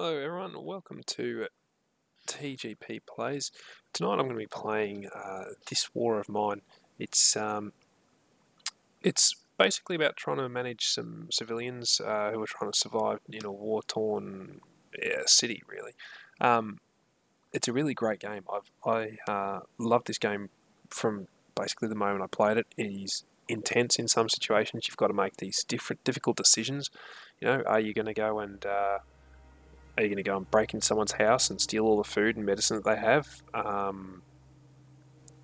Hello everyone, welcome to TGP Plays. Tonight I'm going to be playing This War of Mine. It's basically about trying to manage some civilians who are trying to survive in a war-torn city, really. It's a really great game. I love this game from basically the moment I played it. It is intense in some situations. You've got to make these difficult decisions. You know, are you going to go and break into someone's house and steal all the food and medicine that they have,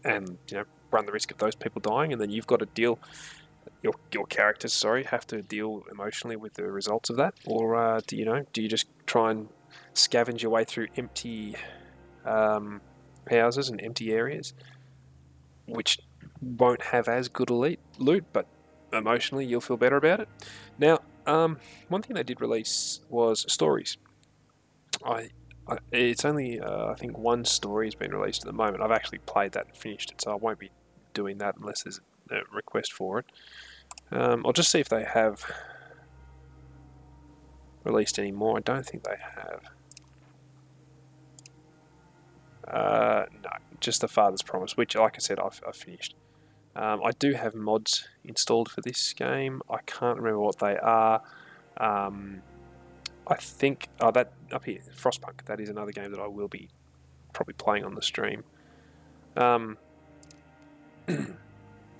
and run the risk of those people dying? And then you've got to deal. Your characters, have to deal emotionally with the results of that, or do you just try and scavenge your way through empty houses and empty areas, which won't have as good a loot, but emotionally you'll feel better about it. Now, one thing they did release was stories. It's only I think one story has been released at the moment. I've actually played that and finished it, so I won't be doing that unless there's a request for it. I'll just see if they have released any more. I don't think they have. No, just the Father's Promise, which, like I said, I've finished. I do have mods installed for this game. I can't remember what they are. I think that up here, Frostpunk. That is another game that I will be probably playing on the stream. There we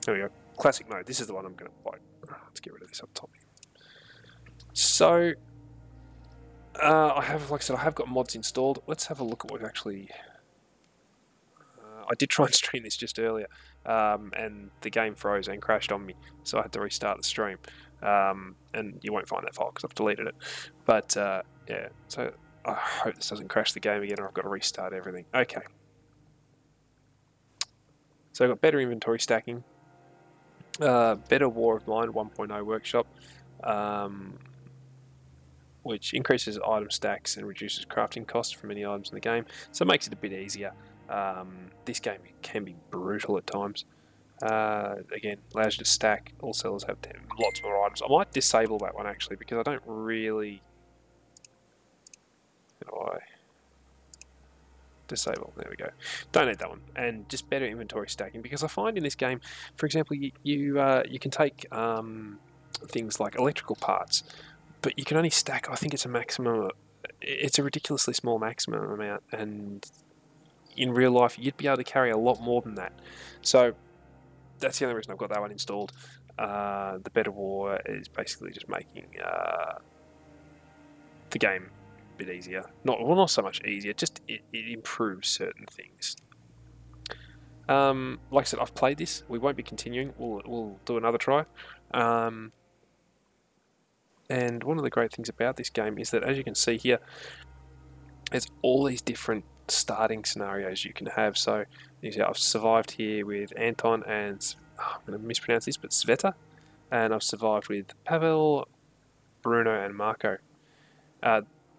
go. Classic mode. This is the one I'm going to play. Let's get rid of this up top. So I have, like I said, I have got mods installed. Let's have a look at what we've actually. I did try and stream this just earlier, and the game froze and crashed on me, so I had to restart the stream. And you won't find that file because I've deleted it. But yeah, so I hope this doesn't crash the game again, or I've got to restart everything. Okay. So I've got better inventory stacking, better War of Mine 1.0 workshop, which increases item stacks and reduces crafting costs for many items in the game, so it makes it a bit easier. This game can be brutal at times. Again, allows you to stack. All sellers have lots more items. I might disable that one actually, because I don't really. How do I disable? There we go. Don't need that one. And just better inventory stacking, because I find in this game, for example, you can take things like electrical parts, but you can only stack. I think it's a maximum. It's a ridiculously small maximum amount, and in real life, you'd be able to carry a lot more than that. So that's the only reason I've got that one installed. The Better War is basically just making the game a bit easier. Not so much easier, just it improves certain things. Like I said, I've played this. We won't be continuing. We'll do another try. And one of the great things about this game is that, as you can see here, there's all these different starting scenarios you can have. So you see, I've survived here with Anton and I'm going to mispronounce this, but Sveta, and I've survived with Pavel, Bruno, and Marco.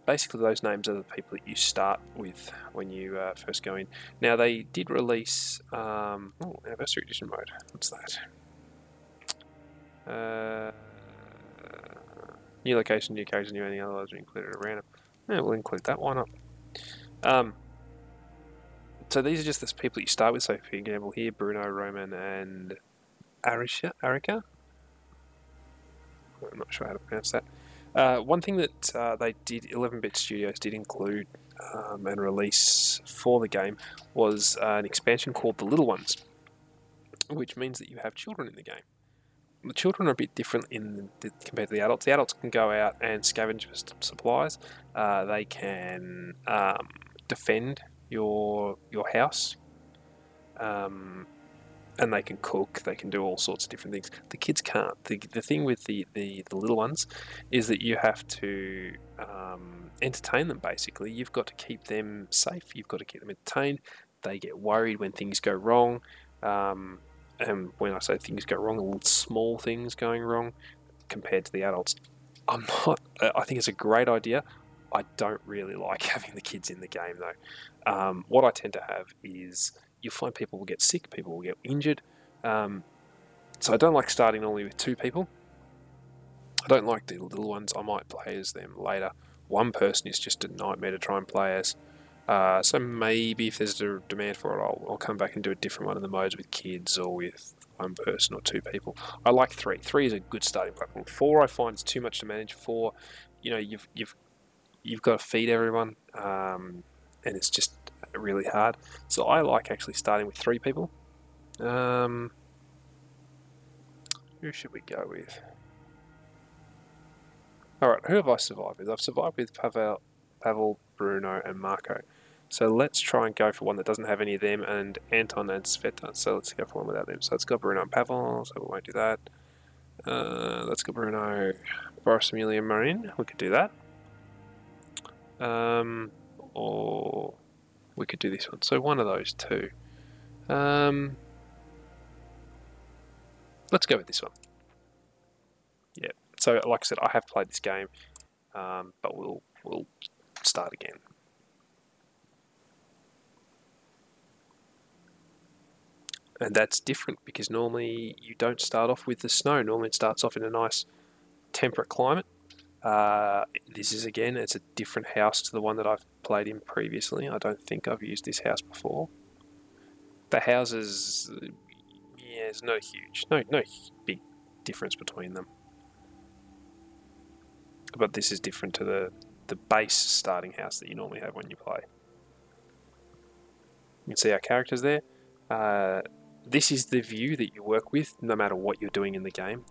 Basically, those names are the people that you start with when you first go in. Now, they did release Anniversary Edition mode. What's that? New location, new characters, new any other are included at random. Yeah, we'll include that. Why not? So these are just the people you start with. So for example here, Bruno, Roman, and Arika. I'm not sure how to pronounce that. One thing that they did, 11-bit Studios did include and release for the game was an expansion called The Little Ones, which means that you have children in the game. The children are a bit different compared to the adults. The adults can go out and scavenge for supplies. They can defend your house, and they can cook. They can do all sorts of different things. The kids can't. The thing with the little ones is that you have to entertain them. Basically, you've got to keep them safe. You've got to keep them entertained. They get worried when things go wrong. And when I say things go wrong, all small things going wrong compared to the adults. I think it's a great idea. I don't really like having the kids in the game though. What I tend to have is you'll find people will get sick, people will get injured. So I don't like starting only with 2 people. I don't like the little ones. I might play as them later, one person is just a nightmare to try and play as. So maybe if there's a demand for it, I'll come back and do a different one in the modes with kids or with one person or two people. I like 3. 3 is a good starting platform. 4 I find is too much to manage. 4, you know, you've got to feed everyone, and it's just really hard. So I like actually starting with 3 people. Who should we go with? Alright, who have I survived with? I've survived with Pavel, Bruno, and Marco. So let's try and go for one that doesn't have any of them, and Anton and Sveta. So let's go for one without them. So let's go Bruno and Pavel, so we won't do that. Let's go Bruno, Boris, Amelia, Marin. We could do that. Or we could do this one. So one of those two. Let's go with this one. Yeah. So like I said, I have played this game, but we'll start again. And that's different because normally you don't start off with the snow. Normally it starts off in a nice temperate climate. This is, again, it's a different house to the one that I've played in previously. I don't think I've used this house before. The houses, yeah, there's no big difference between them. But this is different to the base starting house that you normally have when you play. You can see our characters there. This is the view that you work with no matter what you're doing in the game.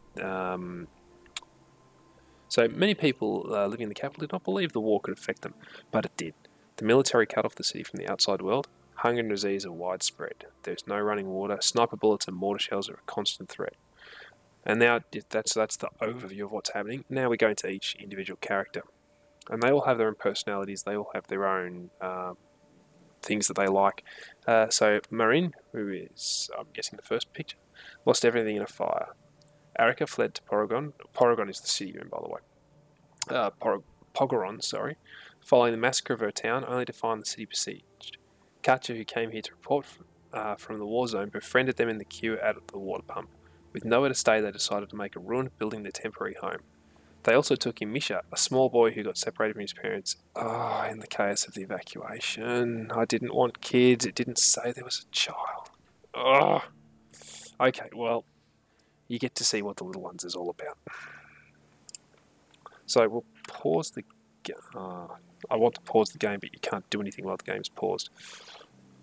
So many people living in the capital did not believe the war could affect them, but it did. The military cut off the city from the outside world. Hunger and disease are widespread. There's no running water. Sniper bullets and mortar shells are a constant threat. And now that's the overview of what's happening. Now we go into each individual character, and they all have their own personalities. They all have their own things that they like. So Marin, who is, I'm guessing, the first picture, lost everything in a fire. Arica fled to Porygon. Porygon is the city you're in, by the way. Pogoron, sorry, following the massacre of her town, only to find the city besieged. Katja, who came here to report from the war zone, befriended them in the queue out at the water pump. With nowhere to stay, they decided to make a ruined building their temporary home. They also took in Misha, a small boy who got separated from his parents. In the chaos of the evacuation. I didn't want kids. It didn't say there was a child. Okay, well, you get to see what the little ones is all about. So we'll pause the... I want to pause the game, but you can't do anything while the game's paused.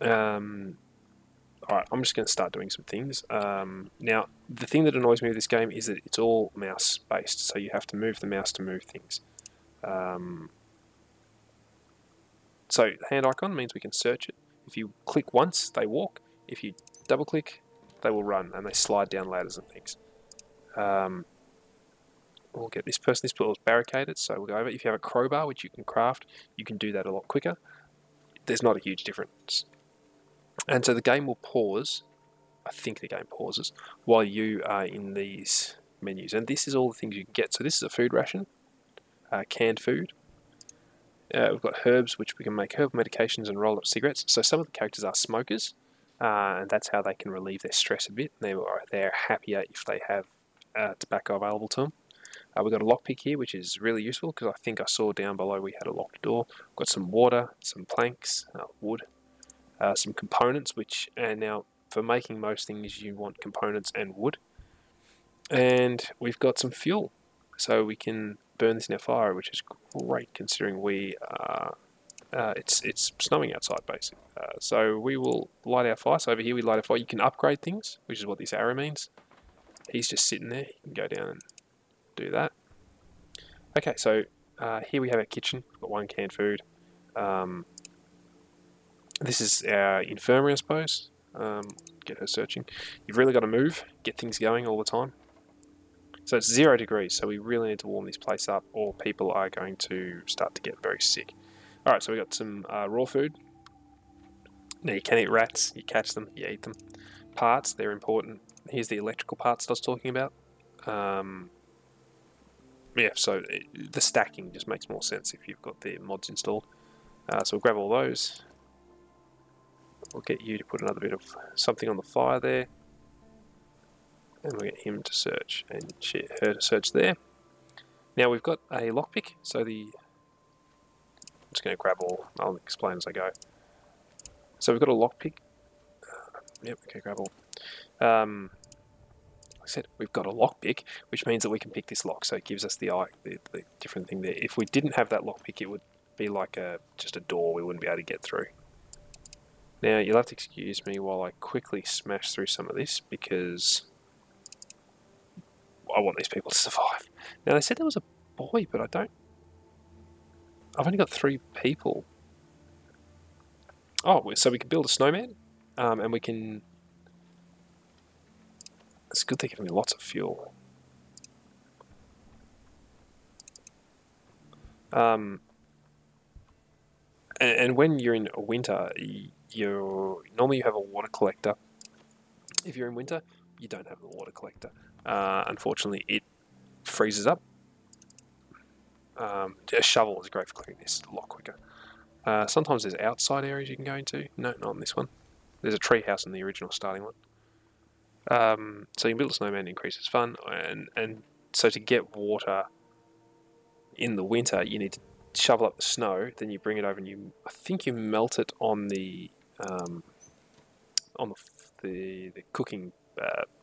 Alright, I'm just going to start doing some things. Now, the thing that annoys me with this game is that it's all mouse-based, so you have to move the mouse to move things. So the hand icon means we can search it. If you click once, they walk. If you double-click, they will run, and they slide down ladders and things. We'll get this person. This is barricaded, so we'll go over. If you have a crowbar, which you can craft, you can do that a lot quicker. There's not a huge difference. And so the game will pause. I think the game pauses while you are in these menus. And this is all the things you can get. So this is a food ration, canned food. We've got herbs, which we can make herbal medications and roll up cigarettes. So some of the characters are smokers, and that's how they can relieve their stress a bit. They're happier if they have tobacco available to them. We've got a lockpick here, which is really useful because I think I saw down below we had a locked door. We've got some water, some planks, wood, some components, and now for making most things you want components and wood. And we've got some fuel, so we can burn this in our fire, which is great considering it's snowing outside basically. So we will light our fire. So over here we light our fire. You can upgrade things, which is what this arrow means. He's just sitting there. You can go down and do that. Okay, so here we have our kitchen. We've got one canned food. This is our infirmary, I suppose. Get her searching. You've really got to move, get things going all the time. So it's 0 degrees, so we really need to warm this place up or people are going to start to get very sick. Alright, so we got some raw food. Now you can eat rats, you catch them, you eat them. Parts, they're important. Here's the electrical parts that I was talking about. Yeah, so the stacking just makes more sense if you've got the mods installed. So we'll grab all those. We'll get you to put another bit of something on the fire there. And we'll get him to search and her to search there. Now we've got a lockpick, so the just going to grab all. I'll explain as I go. So we've got a lockpick. Yep, okay, grab all. Like I said, we've got a lockpick, which means that we can pick this lock. So it gives us the different thing there. If we didn't have that lockpick, it would be like just a door we wouldn't be able to get through. Now, you'll have to excuse me while I quickly smash through some of this, because I want these people to survive. Now, they said there was a boy, but I've only got 3 people. Oh, so we can build a snowman, and we can... It's good they're giving me lots of fuel. And when you're in winter, normally you have a water collector. If you're in winter, you don't have a water collector. Unfortunately, it freezes up. A shovel is great for clearing this a lot quicker. Sometimes there's outside areas you can go into. No, not on this one. There's a tree house in the original starting one. So you can build a snowman, increases fun, and so to get water in the winter, you need to shovel up the snow. Then you bring it over, and I think you melt it on the cooking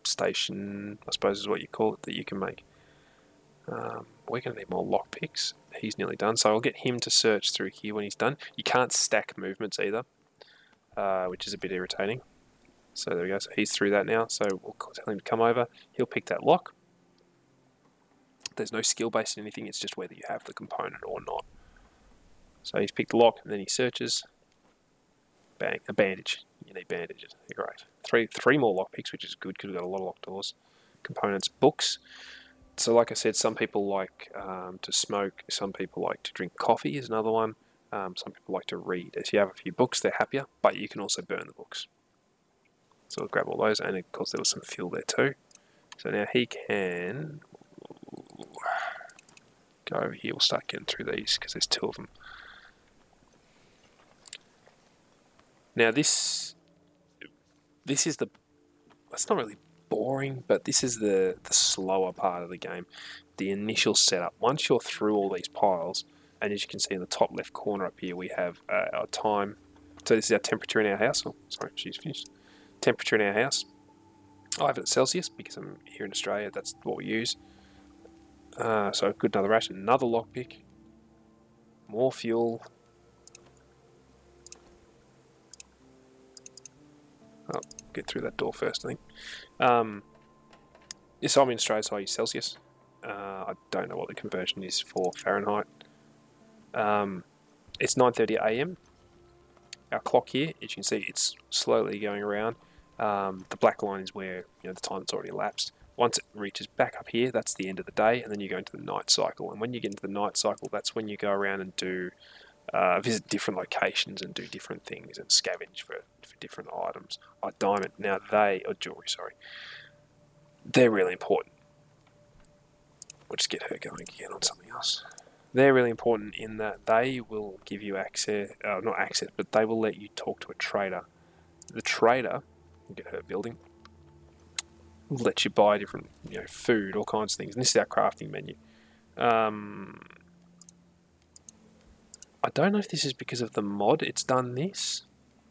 station, I suppose is what you call it, that you can make. We're going to need more lockpicks. He's nearly done, so I'll get him to search through here when he's done. You can't stack movements either, which is a bit irritating. So there we go, so he's through that now, so we'll tell him to come over. He'll pick that lock. There's no skill based in anything, it's just whether you have the component or not. So he's picked the lock, and then he searches. Bang, a bandage. You need bandages, great. Three more lockpicks, which is good because we've got a lot of locked doors. Components, books. So like I said, some people like to smoke, some people like to drink coffee is another one. Some people like to read. If you have a few books, they're happier, but you can also burn the books. So we'll grab all those, and of course there was some fuel there too. So now he can go over here. We'll start getting through these because there's 2 of them. Now this is it's not really boring, but this is the slower part of the game, the initial setup. Once you're through all these piles, and as you can see in the top left corner up here, we have our time. So this is our temperature in our house. Oh, sorry, she's finished. Temperature in our house. I have it at Celsius because I'm here in Australia. That's what we use. So good, another ration, another lockpick, more fuel. I'll get through that door first, I think. Yes, I'm in Australia, so I use Celsius. I don't know what the conversion is for Fahrenheit. It's 9:30 AM. Our clock here, as you can see, it's slowly going around. The black line is where the time that's already elapsed. Once it reaches back up here, that's the end of the day, and then you go into the night cycle. And when you get into the night cycle, that's when you go around and do visit different locations and do different things and scavenge for different items like diamond. Now or jewelry, sorry. They're really important. We'll just get her going again on something else. They're really important in that they will give you access, not access, but they will let you talk to a trader. The trader, we'll get her building, will let you buy different food, all kinds of things. And this is our crafting menu. I don't know if this is because of the mod it's done this,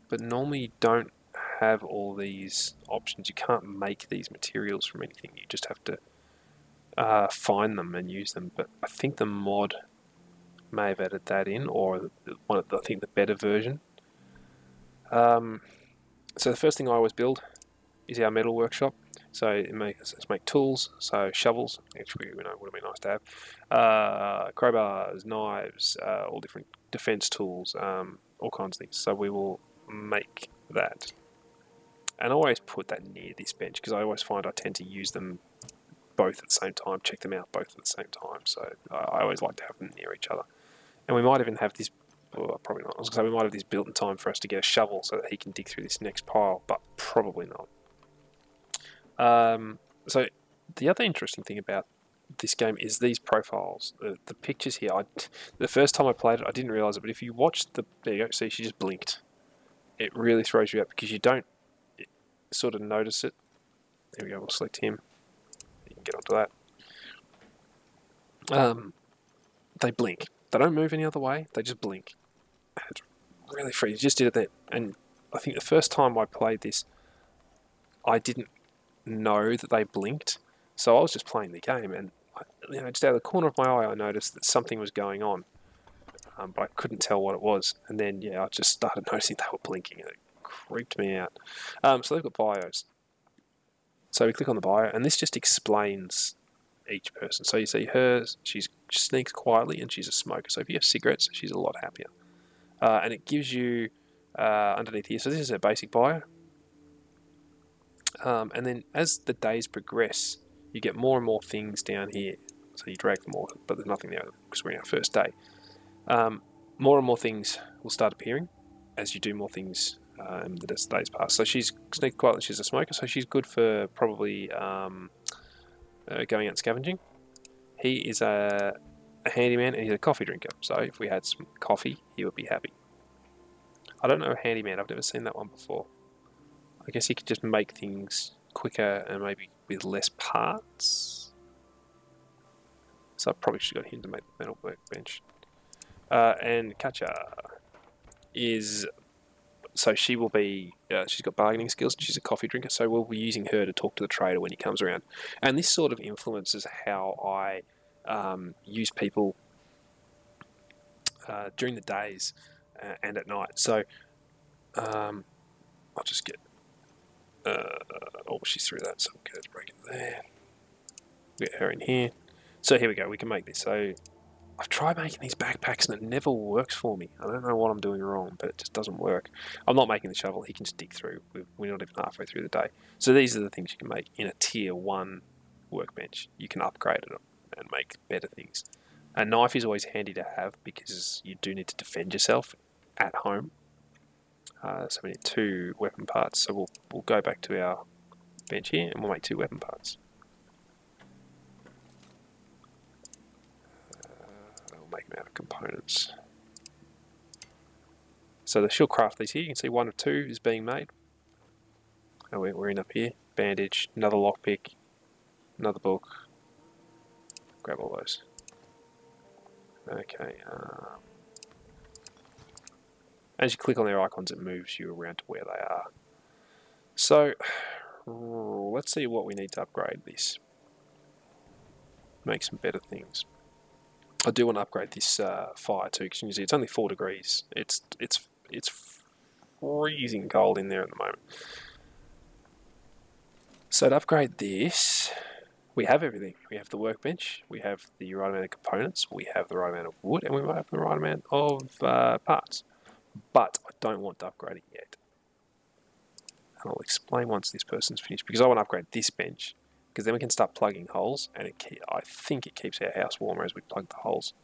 but normally you don't have all these options. You can't make these materials from anything. You just have to find them and use them. But I think the mod may have added that in, or I think the better version. So the first thing I always build is our metal workshop. So let's make tools, so shovels, which we know would have been nice to have, crowbars, knives, all different defense tools, all kinds of things. So we will make that. And I always put that near this bench because I always find I tend to use them both at the same time, check them out both at the same time. So I always like to have them near each other. And we might even have this, well, probably not. I was going to say we might have this built in time for us to get a shovel so that he can dig through this next pile, but probably not. So the other interesting thing about this game is these profiles, the pictures here. The first time I played it, I didn't realise it, but if you watch there you go, see, she just blinked. It really throws you out because you don't sort of notice it. There we go, we'll select him. You can get onto that. They blink. They don't move any other way, they just blink. It's really free. You just did it then. And I think the first time I played this, I didn't know that they blinked. So I was just playing the game, and just out of the corner of my eye, I noticed that something was going on, but I couldn't tell what it was. And then, I just started noticing they were blinking, and it creeped me out. So they've got bios. So we click on the bio, and this just explains each person. So you see her, she sneaks quietly, and she's a smoker. So if you have cigarettes, she's a lot happier. And it gives you underneath here. So this is a basic bio. And then as the days progress, you get more and more things down here. So you drag them all, but there's nothing there because we're in our first day. More and more things will start appearing as you do more things the days pass. So she's sneaky quietly, she's a smoker, so she's good for probably going out scavenging. He is a handyman, and he's a coffee drinker. So if we had some coffee, he would be happy. I don't know a handyman, I've never seen that one before. I guess he could just make things quicker and maybe with less parts. So I probably should have got him to make the metal workbench. And Katja is, so she will be, she's got bargaining skills, and she's a coffee drinker, so we'll be using her to talk to the trader when he comes around. And this sort of influences how I use people during the days and at night. So I'll just get, she's through that, so we'll go to break it there. Get her in here. So here we go, we can make this. So I've tried making these backpacks and it never works for me. I don't know what I'm doing wrong, but it just doesn't work. I'm not making the shovel, he can just dig through. We're not even halfway through the day. So these are the things you can make in a tier 1 workbench. You can upgrade it and make better things. A knife is always handy to have because you do need to defend yourself at home. So we need 2 weapon parts. So we'll go back to our bench here and we'll make 2 weapon parts. Make them out of components. So she'll craft these here. You can see 1 of 2 is being made. Oh, we're in up here. Bandage, another lockpick, another book. Grab all those. Okay. As you click on their icons, it moves you around to where they are. So let's see what we need to upgrade this. Make some better things. I do want to upgrade this fire too, because you can see it's only 4 degrees. It's freezing cold in there at the moment. So to upgrade this, we have everything. We have the workbench, we have the right amount of components, we have the right amount of wood, and we might have the right amount of parts. But I don't want to upgrade it yet. And I'll explain once this person's finished, because I want to upgrade this bench. Because then we can start plugging holes, and I think it keeps our house warmer as we plug the holes.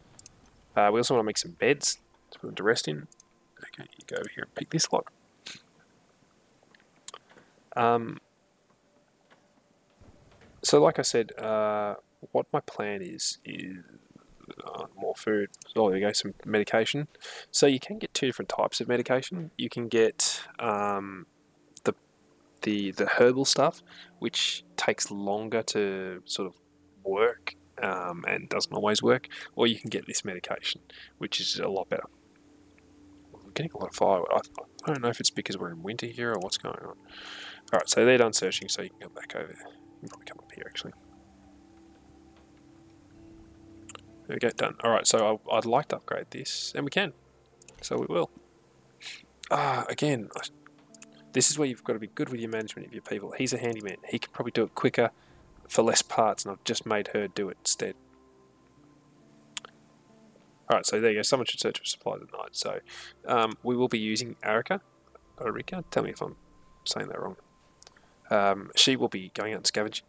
We also want to make some beds to put them to rest in. Okay, you go over here and pick this lock. So like I said, what my plan is more food. Oh, there you go, some medication. So you can get 2 different types of medication. You can get the herbal stuff, which takes longer to sort of work and doesn't always work, or you can get this medication, which is a lot better. We're getting a lot of firewood. I don't know if it's because we're in winter here or what's going on. Alright, so they're done searching, so you can come back over there. You can probably come up here actually. There we go, done. Alright, so I'd like to upgrade this, and we can. So we will. Again, this is where you've got to be good with your management of your people. He's a handyman. He can probably do it quicker for less parts, and I've just made her do it instead. Alright, so there you go. Someone should search for supplies at night. So we will be using Arika. Tell me if I'm saying that wrong. She will be going out and scavenging.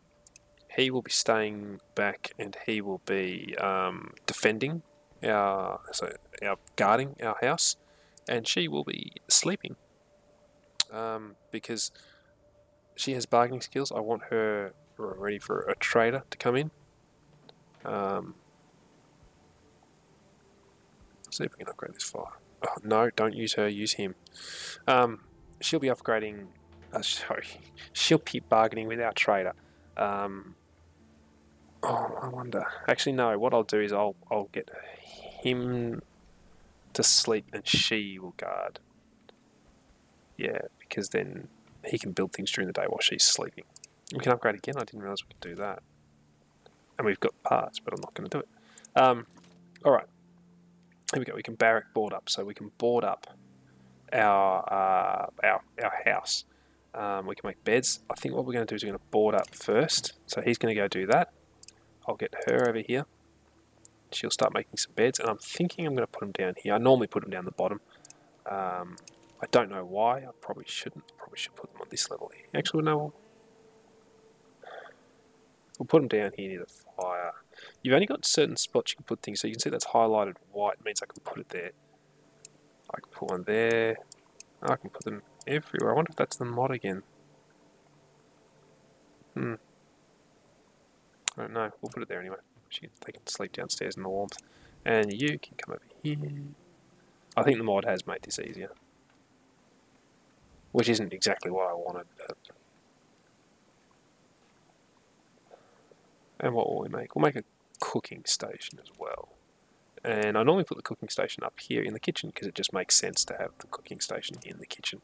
He will be staying back, and he will be defending guarding our house, and she will be sleeping. Because she has bargaining skills, I want her ready for a trader to come in. See if we can upgrade this fire. Oh, no, don't use her, use him. She'll be upgrading. Sorry, she'll be bargaining with our trader. Oh, I wonder. Actually, no. What I'll do is I'll get him to sleep, and she will guard. Yeah, because then he can build things during the day while she's sleeping. We can upgrade again. I didn't realise we could do that. And we've got parts, but I'm not going to do it. All right. Here we go. We can barrack board up, so we can board up our house. We can make beds. I think what we're going to do is we're going to board up first. So he's going to go do that. I'll get her over here. She'll start making some beds, and I'm thinking I'm going to put them down here. I normally put them down the bottom. I don't know why. I probably shouldn't. I probably should put them on this level here. Actually, no. We'll put them down here near the fire. You've only got certain spots you can put things, so you can see that's highlighted white. It means I can put it there. I can put one there. I can put them everywhere. I wonder if that's the mod again. I don't know. We'll put it there anyway. They can sleep downstairs in the warmth. And you can come over here. I think the mod has made this easier. Which isn't exactly what I wanted. But... And what will we make? We'll make a cooking station as well. And I normally put the cooking station up here in the kitchen because it just makes sense to have the cooking station in the kitchen.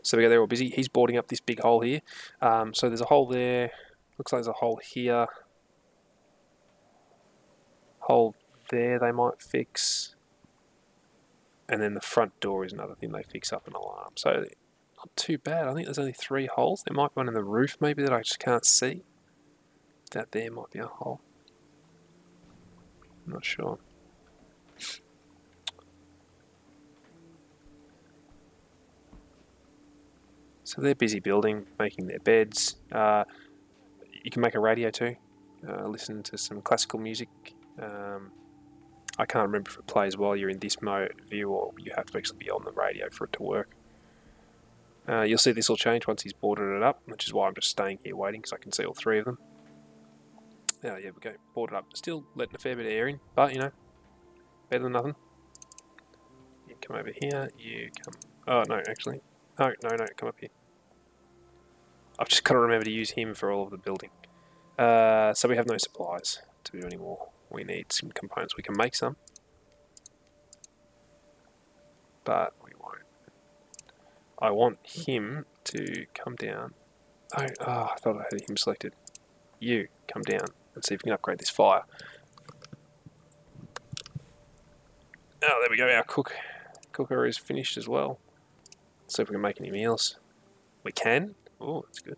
So we go, they're all busy. He's boarding up this big hole here. So there's a hole there. Looks like there's a hole here. Hole there they might fix. And then the front door is another thing they fix up an alarm. So not too bad. I think there's only 3 holes. There might be one in the roof maybe that I just can't see. That there might be a hole. I'm not sure. So they're busy building, making their beds. You can make a radio too. Listen to some classical music. I can't remember if it plays while you're in this mode view or you have to actually be on the radio for it to work. You'll see this will change once he's boarded it up, which is why I'm just staying here waiting because I can see all 3 of them. Yeah, we go. Boarded up. Still letting a fair bit of air in, but you know, better than nothing. You come over here. You come. Oh no, actually, no, come up here. I've just got to remember to use him for all of the building. So we have no supplies to do anymore. We need some components. We can make some, but we won't. I want him to come down. Oh, I thought I had him selected. You come down and see if we can upgrade this fire. Oh, there we go. Our cooker is finished as well. Let's see if we can make any meals. We can. Oh, that's good.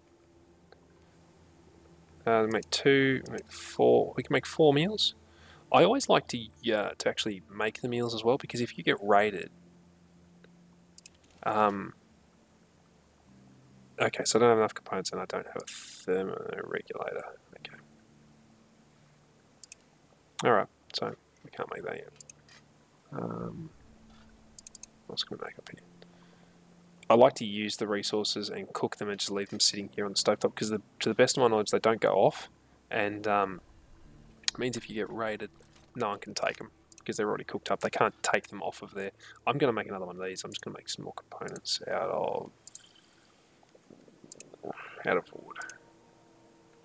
Make 2, make 4. We can make 4 meals. I always like to actually make the meals as well because if you get raided, okay, so I don't have enough components and I don't have a thermoregulator. Okay. Alright, so we can't make that yet. What's going to make up here? I like to use the resources and cook them and just leave them sitting here on the stovetop because to the best of my knowledge they don't go off, and it means if you get raided no one can take them because they're already cooked up. They can't take them off of there. I'm going to make another one of these. I'm just going to make some more components out of wood.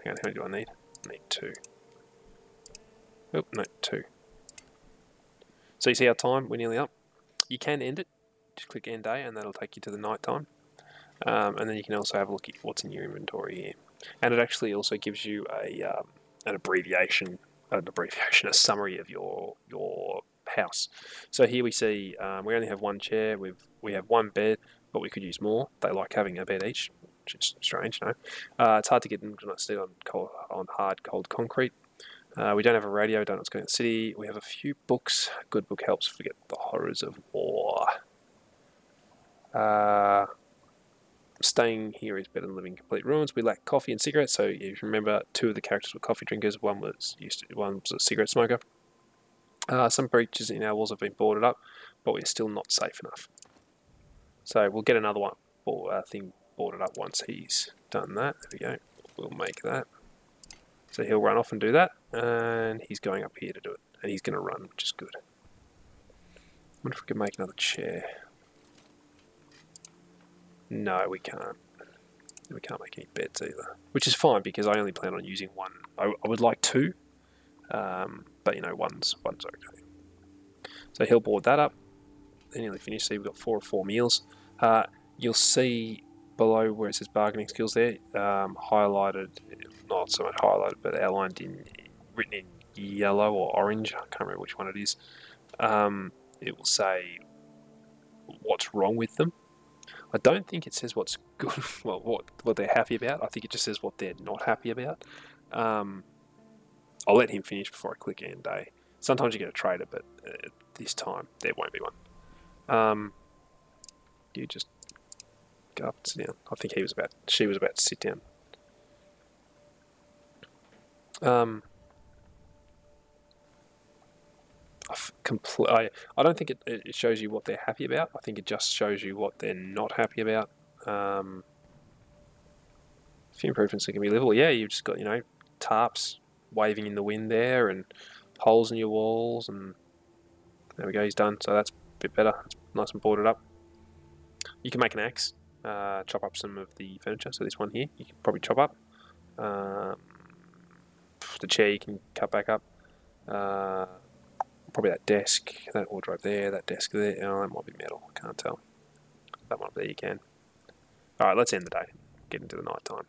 Hang on, how many do I need? I need 2. Oh, no, 2. So you see our time, we're nearly up. You can end it. Just click end day and that'll take you to the night time. And then you can also have a look at what's in your inventory here. And it actually also gives you an abbreviation, a summary of your house. So here we see we only have 1 chair, we have 1 bed, but we could use more. They like having a bed each, which is strange, no? It's hard to get them to not sit on hard, cold concrete. We don't have a radio, don't know what's going on in the city. We have a few books. A good book helps forget the horrors of war. Staying here is better than living in complete ruins. We lack coffee and cigarettes, so if you remember, 2 of the characters were coffee drinkers. One was a cigarette smoker. Some breaches in our walls have been boarded up, but we're still not safe enough. So we'll get another thing boarded up once he's done that. There we go. We'll make that. So he'll run off and do that, and he's going up here to do it, and he's going to run, which is good. I wonder if we can make another chair. No, we can't. We can't make any beds either, which is fine because I only plan on using 1. I would like 2, But you know, one's okay. So he'll board that up. They're nearly finished. So we've got 4 of 4 meals. You'll see below where it says bargaining skills there, highlighted, not so much highlighted, but outlined in, written in yellow or orange. I can't remember which one it is. It will say what's wrong with them. I don't think it says what's good, well, what they're happy about. I think it just says what they're not happy about. I'll let him finish before I click end day. Sometimes you get a trader, but this time there won't be one. You just go up and sit down. I think she was about to sit down. I don't think it shows you what they're happy about. I think it just shows you what they're not happy about. A few improvements that can be livable. Yeah, you've just got, you know, tarps waving in the wind there and holes in your walls, and there we go, he's done. So that's a bit better. It's nice and boarded up. You can make an axe, chop up some of the furniture. So this one here, you can probably chop up. The chair you can cut back up. Probably that desk, that wardrobe there, that desk there. Oh, that might be metal. Can't tell. That one up there you can. Alright, let's end the day. Get into the night time.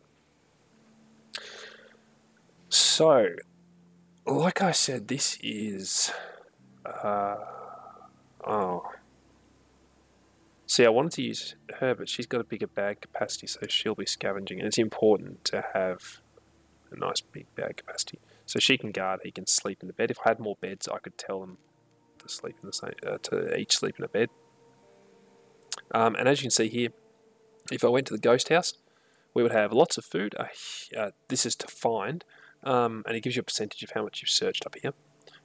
So, like I said, this is... See, I wanted to use her, but she's got a bigger bag capacity, so she'll be scavenging. And it's important to have a nice big bag capacity. So she can guard, he can sleep in the bed. If I had more beds, I could tell them to sleep in the same, to each sleep in a bed. And as you can see here, if I went to the ghost house, we would have lots of food. This is to find, and it gives you a percentage of how much you've searched up here.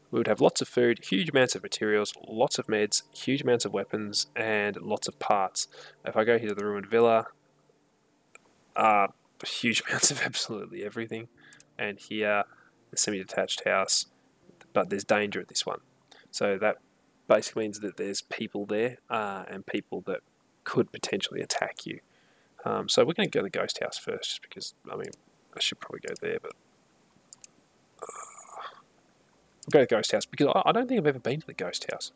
We would have lots of food, huge amounts of materials, lots of meds, huge amounts of weapons, and lots of parts. If I go here to the ruined villa, huge amounts of absolutely everything. And here, the semi-detached house, but there's danger at this one. So that basically means that there's people there, and people that could potentially attack you. So we're going to go to the ghost house first, just because, I mean, I should probably go there, but... we'll go to the ghost house, because I don't think I've ever been to the ghost house.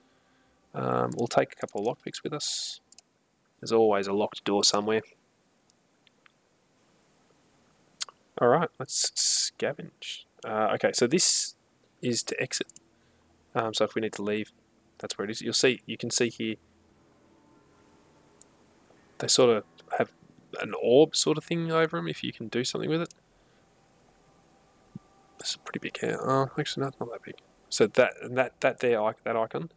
We'll take a couple of lockpicks with us. There's always a locked door somewhere. Alright, let's scavenge. Okay, so this is to exit. So if we need to leave, that's where it is. You can see here, they sort of have an orb sort of thing over them, if you can do something with it. It's a pretty big hair. Oh, actually, no, it's not that big. So that icon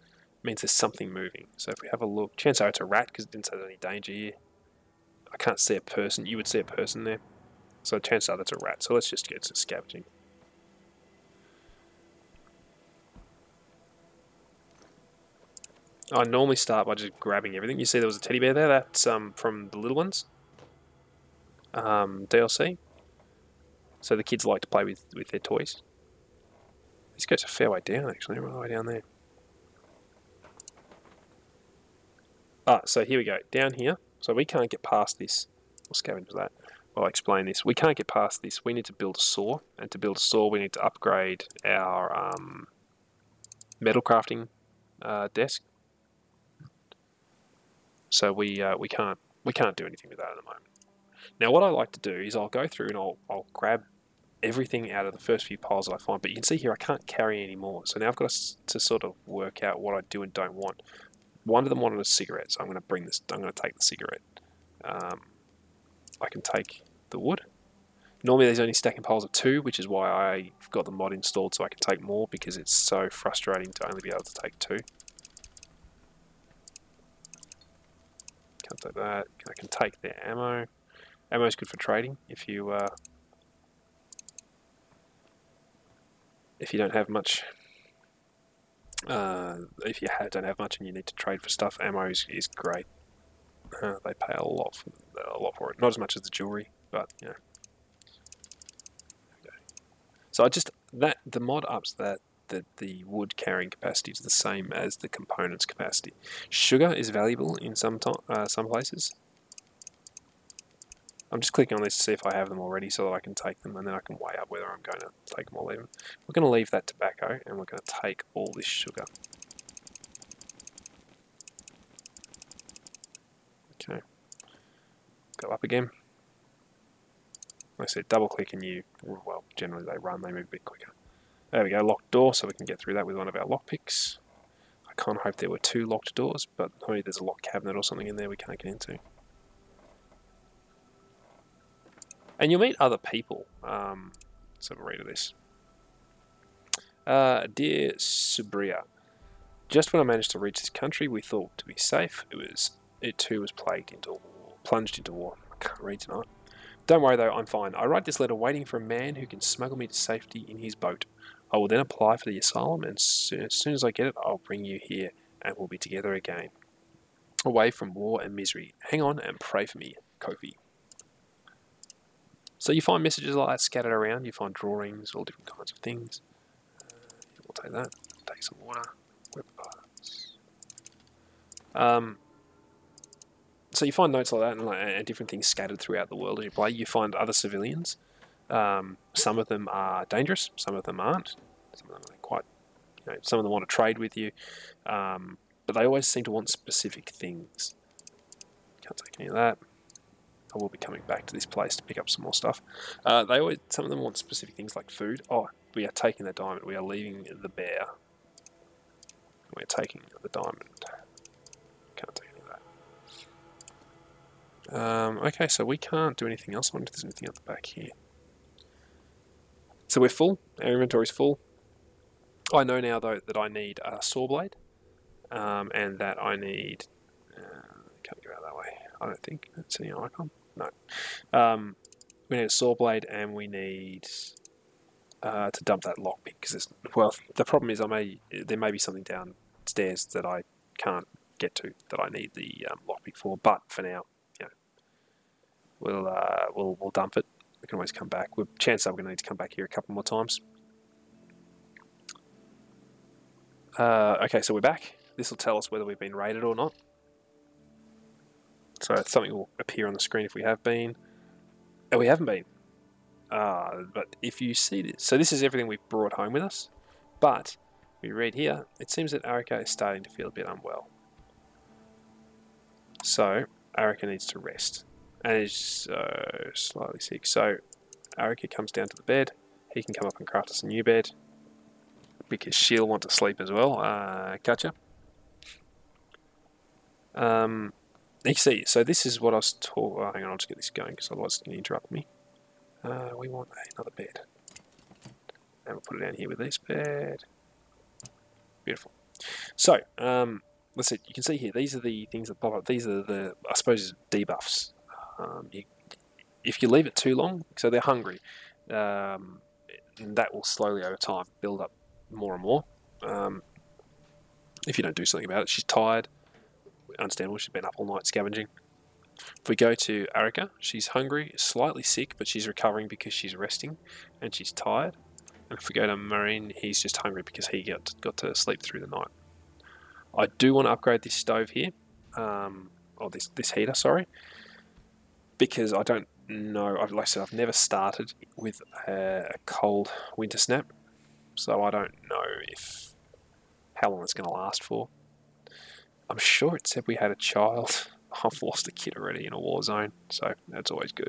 means there's something moving. So if we have a look, chances are it's a rat, because it didn't say there's any danger here. I can't see a person. You would see a person there. So chances are that's a rat. So let's just get to scavenging. I normally start by just grabbing everything. You see there was a teddy bear there. That's from the little ones. DLC. So the kids like to play with their toys. This goes a fair way down, actually, right the way down there. So here we go, down here. So we can't get past this. We'll scavenge that. I'll explain this. We can't get past this. We need to build a saw, and to build a saw, we need to upgrade our metal crafting desk. So we can't do anything with that at the moment. Now, what I like to do is I'll go through and I'll grab everything out of the first few piles that I find. But you can see here I can't carry any more. So now I've got to sort of work out what I do and don't want. One of them wanted a cigarette, so I'm going to take the cigarette. I can take the wood. Normally there's only stacking piles of 2, which is why I've got the mod installed so I can take more, because it's so frustrating to only be able to take 2. Can't take that. I can take their ammo. Ammo is good for trading if you don't have much. If you don't have much and you need to trade for stuff, ammo is great. They pay a lot for it. Not as much as the jewelry, but you know. Okay. So the mod ups that the wood carrying capacity is the same as the components capacity. Sugar is valuable in some places. I'm just clicking on this to see if I have them already so that I can take them, and then I can weigh up whether I'm going to take them or leave them. We're going to leave that tobacco, and we're going to take all this sugar. Okay. Go up again. Like I said, double click and you, well, generally they run, they move a bit quicker. There we go, locked door, so we can get through that with one of our lockpicks. I can't hope there were 2 locked doors, but maybe there's a locked cabinet or something in there we can't get into. And you'll meet other people. Let's have a read of this. Dear Subria, just when I managed to reach this country we thought to be safe, it too was plunged into war. I can't read tonight. Don't worry though, I'm fine. I write this letter waiting for a man who can smuggle me to safety in his boat. I will then apply for the asylum, and as soon as I get it, I'll bring you here, and we'll be together again. Away from war and misery. Hang on and pray for me, Kofi. So you find messages like that scattered around. You find drawings, all different kinds of things. We'll take that. Take some water. So you find notes like that and different things scattered throughout the world as you play. You find other civilians. Some of them are dangerous. Some of them aren't. Some of them are quite. Some of them want to trade with you, but they always seem to want specific things. Can't take any of that. I will be coming back to this place to pick up some more stuff. Some of them want specific things like food. Oh, we are taking the diamond. We are leaving the bear. We're taking the diamond. Can't take any of that. Okay, so we can't do anything else. I wonder if there's anything at the back here. So we're full. Our inventory's full. I know now, though, that I need a saw blade, and that I need... can't go out that way, I don't think. That's any icon. No. We need a saw blade, and we need to dump that lockpick. Because the problem is there may be something downstairs that I can't get to that I need the lockpick for. But for now, we'll dump it. We can always come back. Chances are we're going to need to come back here a couple more times. Okay, so we're back. This will tell us whether we've been raided or not. So something will appear on the screen if we have been. Oh, we haven't been. But if you see this, so this is everything we've brought home with us. But we read here, it seems that Arika is starting to feel a bit unwell. So Arika needs to rest, and is slightly sick. So Arika comes down to the bed. He can come up and craft us a new bed because she'll want to sleep as well. Gotcha. You see, so this is what I was talking. Oh, hang on, I'll just get this going because otherwise it's going to interrupt me. We want another bed, and we'll put it down here with this bed. Beautiful. So, let's see. You can see here. These are the things that pop up. These are the, I suppose, debuffs. If you leave it too long, so they're hungry, that will slowly over time build up more and more. If you don't do something about it, she's tired. Understandable, she's been up all night scavenging. If we go to Arika, she's hungry, slightly sick, but she's recovering because she's resting and she's tired. And if we go to Marine, he's just hungry because he got to sleep through the night. I do want to upgrade this stove here, or this heater, sorry, because I don't know. Like I said, I've never started with a cold winter snap, so I don't know how long it's going to last for. I'm sure it said we had a child. I've lost a kid already in a war zone, so that's always good.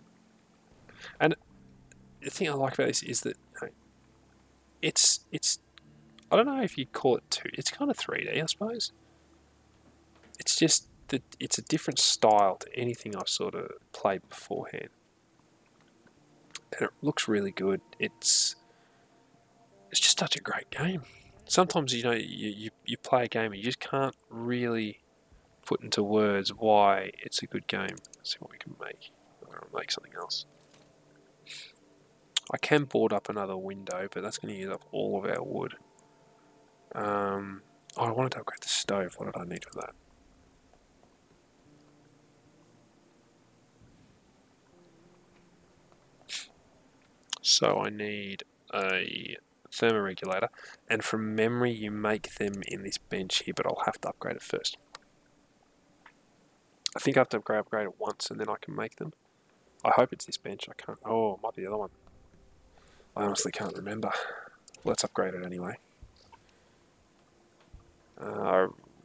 And the thing I like about this is that it's I don't know if you'd call it it's kind of 3D, I suppose. It's just that it's a different style to anything I've sort of played beforehand, and it looks really good. It's just such a great game. Sometimes you play a game and you just can't really put into words why it's a good game. Let's see what we can make. I'll make something else. I can board up another window, but that's going to use up all of our wood. I wanted to upgrade the stove. What did I need for that? So I need a thermoregulator, and from memory you make them in this bench here, but I'll have to upgrade it first. I think I have to upgrade it once and then I can make them. I hope it's this bench. I can't. Oh, it might be the other one. I honestly can't remember. Let's upgrade it anyway.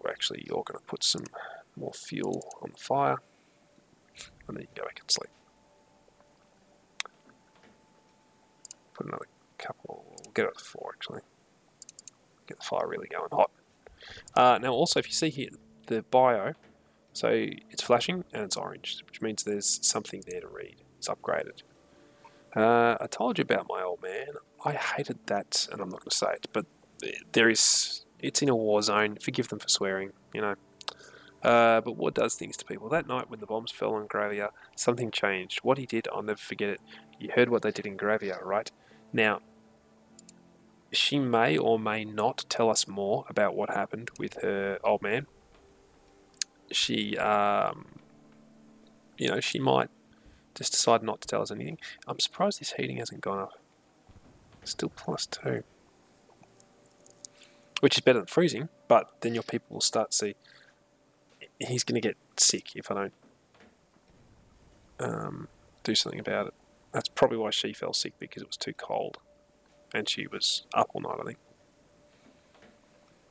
Actually, you're going to put some more fuel on the fire, and then you can go back and sleep. Put another couple. We'll get it to 4 actually. Get the fire really going hot. Now, also, if you see here the bio, so it's flashing and it's orange, which means there's something there to read. It's upgraded. I told you about my old man. I hated that, and I'm not going to say it, but it's in a war zone. Forgive them for swearing, you know. But war does things to people. That night when the bombs fell on Gravia, something changed. What he did, I'll never forget it. You heard what they did in Gravia, right? Now, she may or may not tell us more about what happened with her old man. She, she might just decide not to tell us anything. I'm surprised this heating hasn't gone up. Still +2. Which is better than freezing, but then your people will start to see he's going to get sick if I don't do something about it. That's probably why she fell sick, because it was too cold. And she was up all night, I think.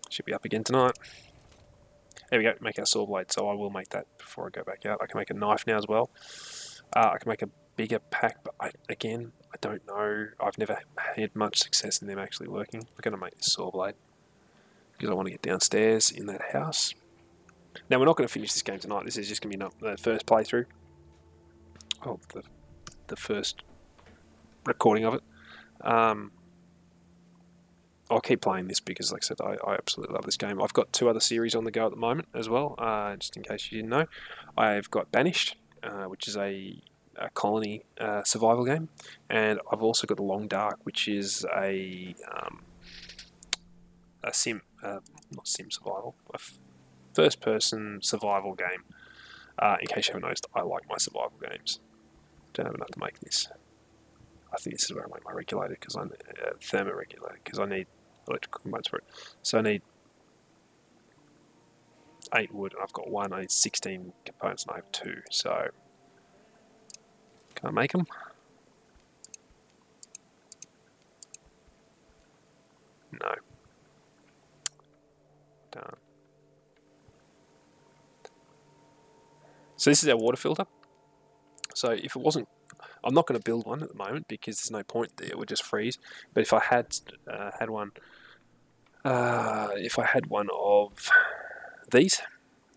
She'll be up again tonight. There we go, make our saw blade. So I will make that before I go back out. I can make a knife now as well. I can make a bigger pack, but I don't know. I've never had much success in them actually working. I'm going to make this saw blade because I want to get downstairs in that house. Now, we're not going to finish this game tonight. This is just going to be the first playthrough of the first recording of it. I'll keep playing this because, like I said, I absolutely love this game. I've got 2 other series on the go at the moment as well, just in case you didn't know. I've got Banished, which is a colony survival game, and I've also got The Long Dark, which is a not sim survival, a first-person survival game. In case you haven't noticed, I like my survival games. Don't have enough to make this. I think this is where I make my regulator, because I need thermoregulator, because I need electrical components for it. So I need 8 wood, and I've got 1. I need 16 components, and I have 2. So can I make them? No. Done. So this is our water filter. So if it wasn't, I'm not going to build one at the moment because there's no point there. It would just freeze. But if I had one of these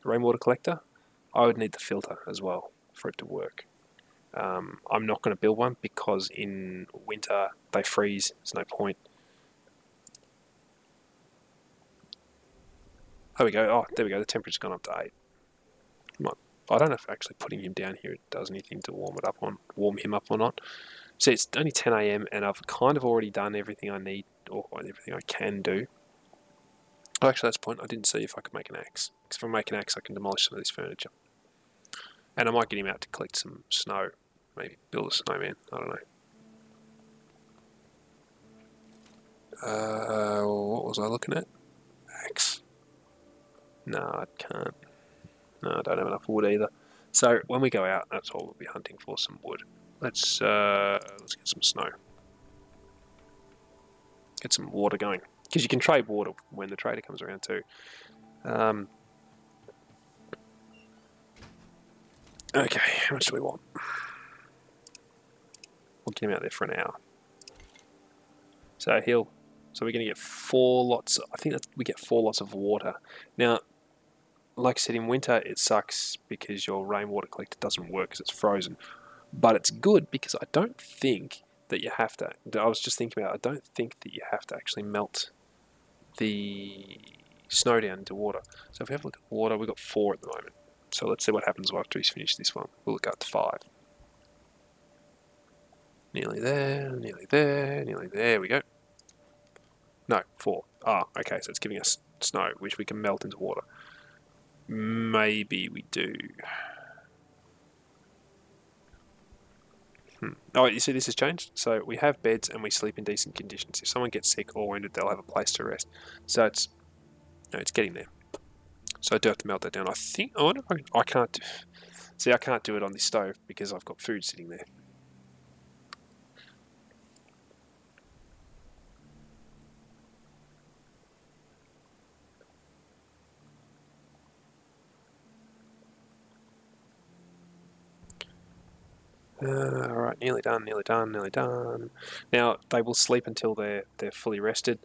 rainwater collector, I would need the filter as well for it to work. I'm not going to build one because in winter they freeze. There's no point. There we go. Oh, there we go. The temperature's gone up to 8. I don't know if actually putting him down here does anything to warm him up or not. See, it's only 10 AM and I've kind of already done everything I need, or everything I can do. Oh, actually, that's the point. I didn't see if I could make an axe. Because if I make an axe, I can demolish some of this furniture. And I might get him out to collect some snow. Maybe build a snowman. I don't know. What was I looking at? Axe. No, I can't. No, I don't have enough wood either. So when we go out, that's all we'll be hunting for, some wood. Let's get some snow. Get some water going. Because you can trade water when the trader comes around too. Okay, how much do we want? We'll get him out there for an hour. So we're going to get 4 lots. I think that we get 4 lots of water. Now, like I said, in winter it sucks because your rainwater collector doesn't work because it's frozen. But it's good because I don't think that you have to. I was just thinking about it. I don't think that you have to actually melt the snow down into water. So if we have a look at water, we've got 4 at the moment. So let's see what happens after we finish this one. We'll look up to 5. Nearly there, nearly there, nearly there. We go. No, 4. Ah, okay, so it's giving us snow, which we can melt into water. Maybe we do. Oh, you see this has changed? So we have beds and we sleep in decent conditions. If someone gets sick or wounded, they'll have a place to rest. So it's getting there. So I do have to melt that down. I think, I can't do. See, I can't do it on this stove because I've got food sitting there. Alright, nearly done, nearly done, nearly done. Now, they will sleep until they're fully rested.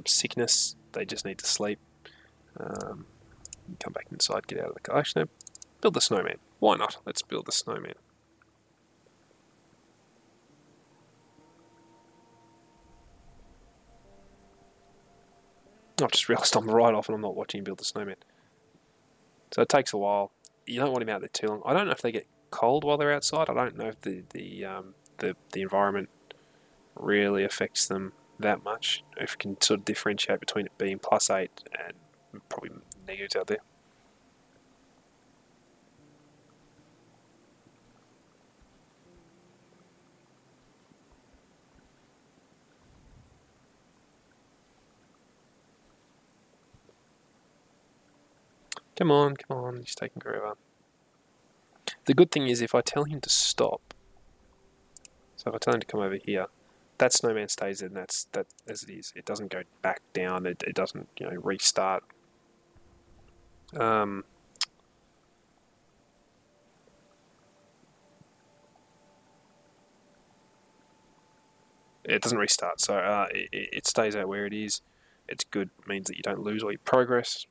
Sickness, they just need to sleep. Come back inside, get out of the car. Actually, no, build the snowman. Why not? Let's build the snowman. I've just realised I'm right off and I'm not watching him build the snowman. So it takes a while. You don't want him out there too long. I don't know if they get cold while they're outside. I don't know if the environment really affects them that much. If you can sort of differentiate between it being +8 and probably negatives out there. Come on, he's taking forever. The good thing is if I tell him to stop, so if I tell him to come over here, that snowman stays in, that's that as it is. It doesn't go back down, it doesn't, you know, restart. It doesn't restart, so it stays out where it is. It's good, it means that you don't lose all your progress.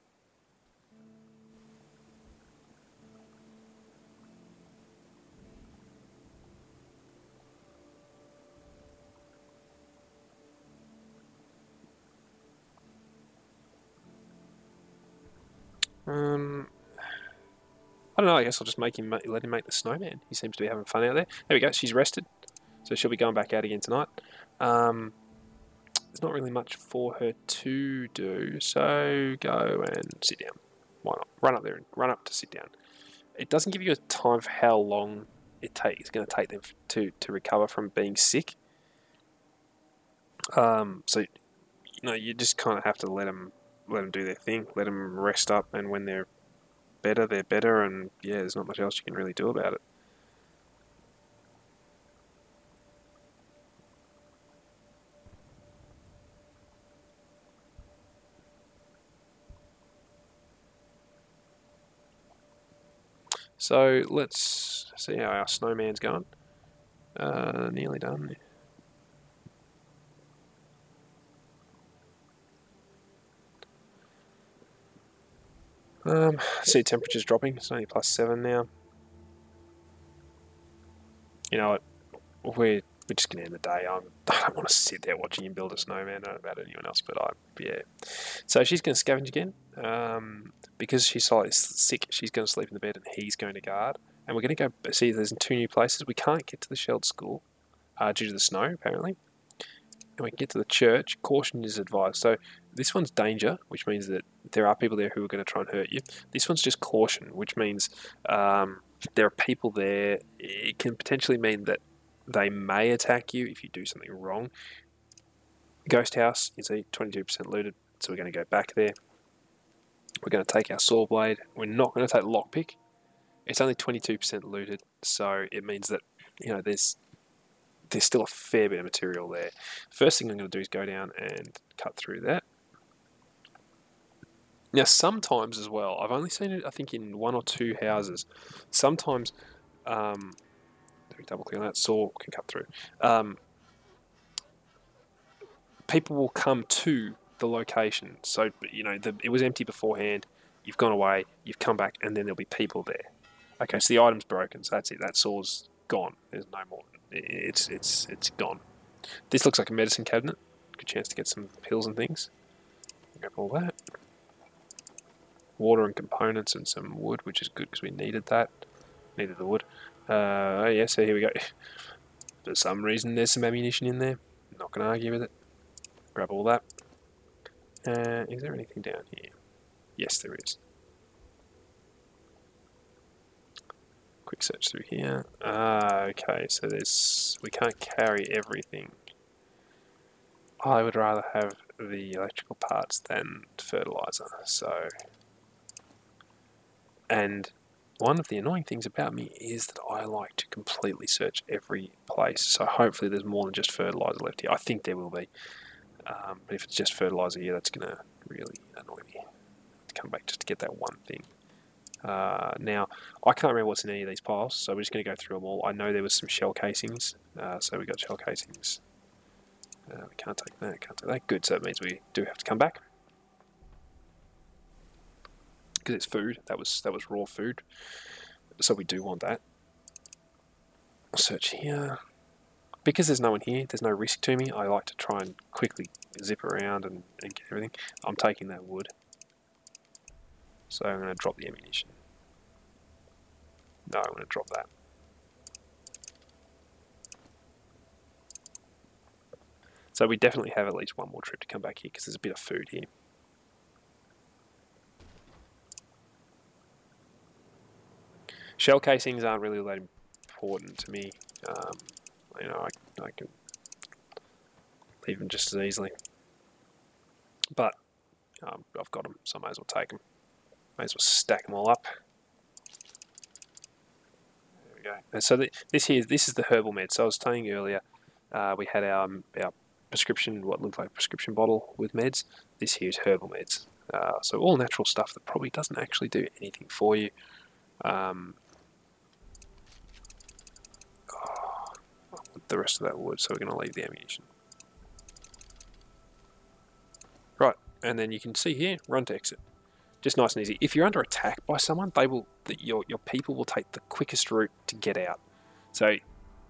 I don't know, I guess I'll just let him make the snowman. He seems to be having fun out there. There we go, she's rested. So she'll be going back out again tonight. There's not really much for her to do, so go and sit down. Why not? Run up there and run up to sit down. It doesn't give you a time for how long it's going to take them to recover from being sick. So you know, you just kind of have to let them do their thing, let them rest up, and when they're better, they're better, and yeah, there's not much else you can really do about it. So let's see how our snowman's going. Nearly done. See temperature's dropping. It's only +7 now. You know what? We're just gonna end the day. I don't want to sit there watching him build a snowman. I don't know about anyone else, but yeah. So she's gonna scavenge again. Because she's slightly sick, she's gonna sleep in the bed, and he's going to guard. And we're gonna go see. There's 2 new places. We can't get to the Shelled School due to the snow, apparently. And we can get to the church. Caution is advised. So this one's danger, which means that there are people there who are going to try and hurt you. This one's just caution, which means there are people there. It can potentially mean that they may attack you if you do something wrong. Ghost house, you see, 22% looted, so we're going to go back there. We're going to take our saw blade. We're not going to take lockpick. It's only 22% looted, so it means that, you know, there's still a fair bit of material there. First thing I'm going to do is go down and cut through that. Now, sometimes as well, I've only seen it, I think, in 1 or 2 houses. Sometimes, let me double click on that, saw can cut through. People will come to the location. So, you know, it was empty beforehand, you've gone away, you've come back, and then there'll be people there. Okay, so the item's broken, so that's it. That saw's gone. There's no more. It's gone. This looks like a medicine cabinet. Good chance to get some pills and things. Grab all that. Water and components and some wood, which is good because we needed that. Needed the wood. Oh yeah, so here we go. For some reason there's some ammunition in there. Not going to argue with it. Grab all that. Is there anything down here? Yes, there is. Quick search through here. Okay, so we can't carry everything. I would rather have the electrical parts than fertilizer, so... And one of the annoying things about me is that I like to completely search every place. So hopefully there's more than just fertilizer left here. I think there will be. But if it's just fertilizer here, that's going to really annoy me. To come back just to get that one thing. Now, I can't remember what's in any of these piles, so we're just going to go through them all. I know there was some shell casings, so we got shell casings. We can't take that, can't take that. Good, so that means we do have to come back. Because it's food, that was raw food. So we do want that. I'll search here. Because there's no one here, there's no risk to me, I like to try and quickly zip around and get everything. I'm taking that wood. So I'm going to drop the ammunition. No, I'm going to drop that. So we definitely have at least one more trip to come back here because there's a bit of food here. Shell casings aren't really that important to me. You know, I can leave them just as easily. But I've got them, so I might as well take them. Might as well stack them all up. There we go. And so this is the herbal med. So I was saying earlier, we had our prescription, what looked like a prescription bottle with meds. This here is herbal meds. So all natural stuff that probably doesn't actually do anything for you. I want the rest of that wood, so we're going to leave the ammunition. Right, and then you can see here, run to exit. Just nice and easy. If you're under attack by someone, your people will take the quickest route to get out. So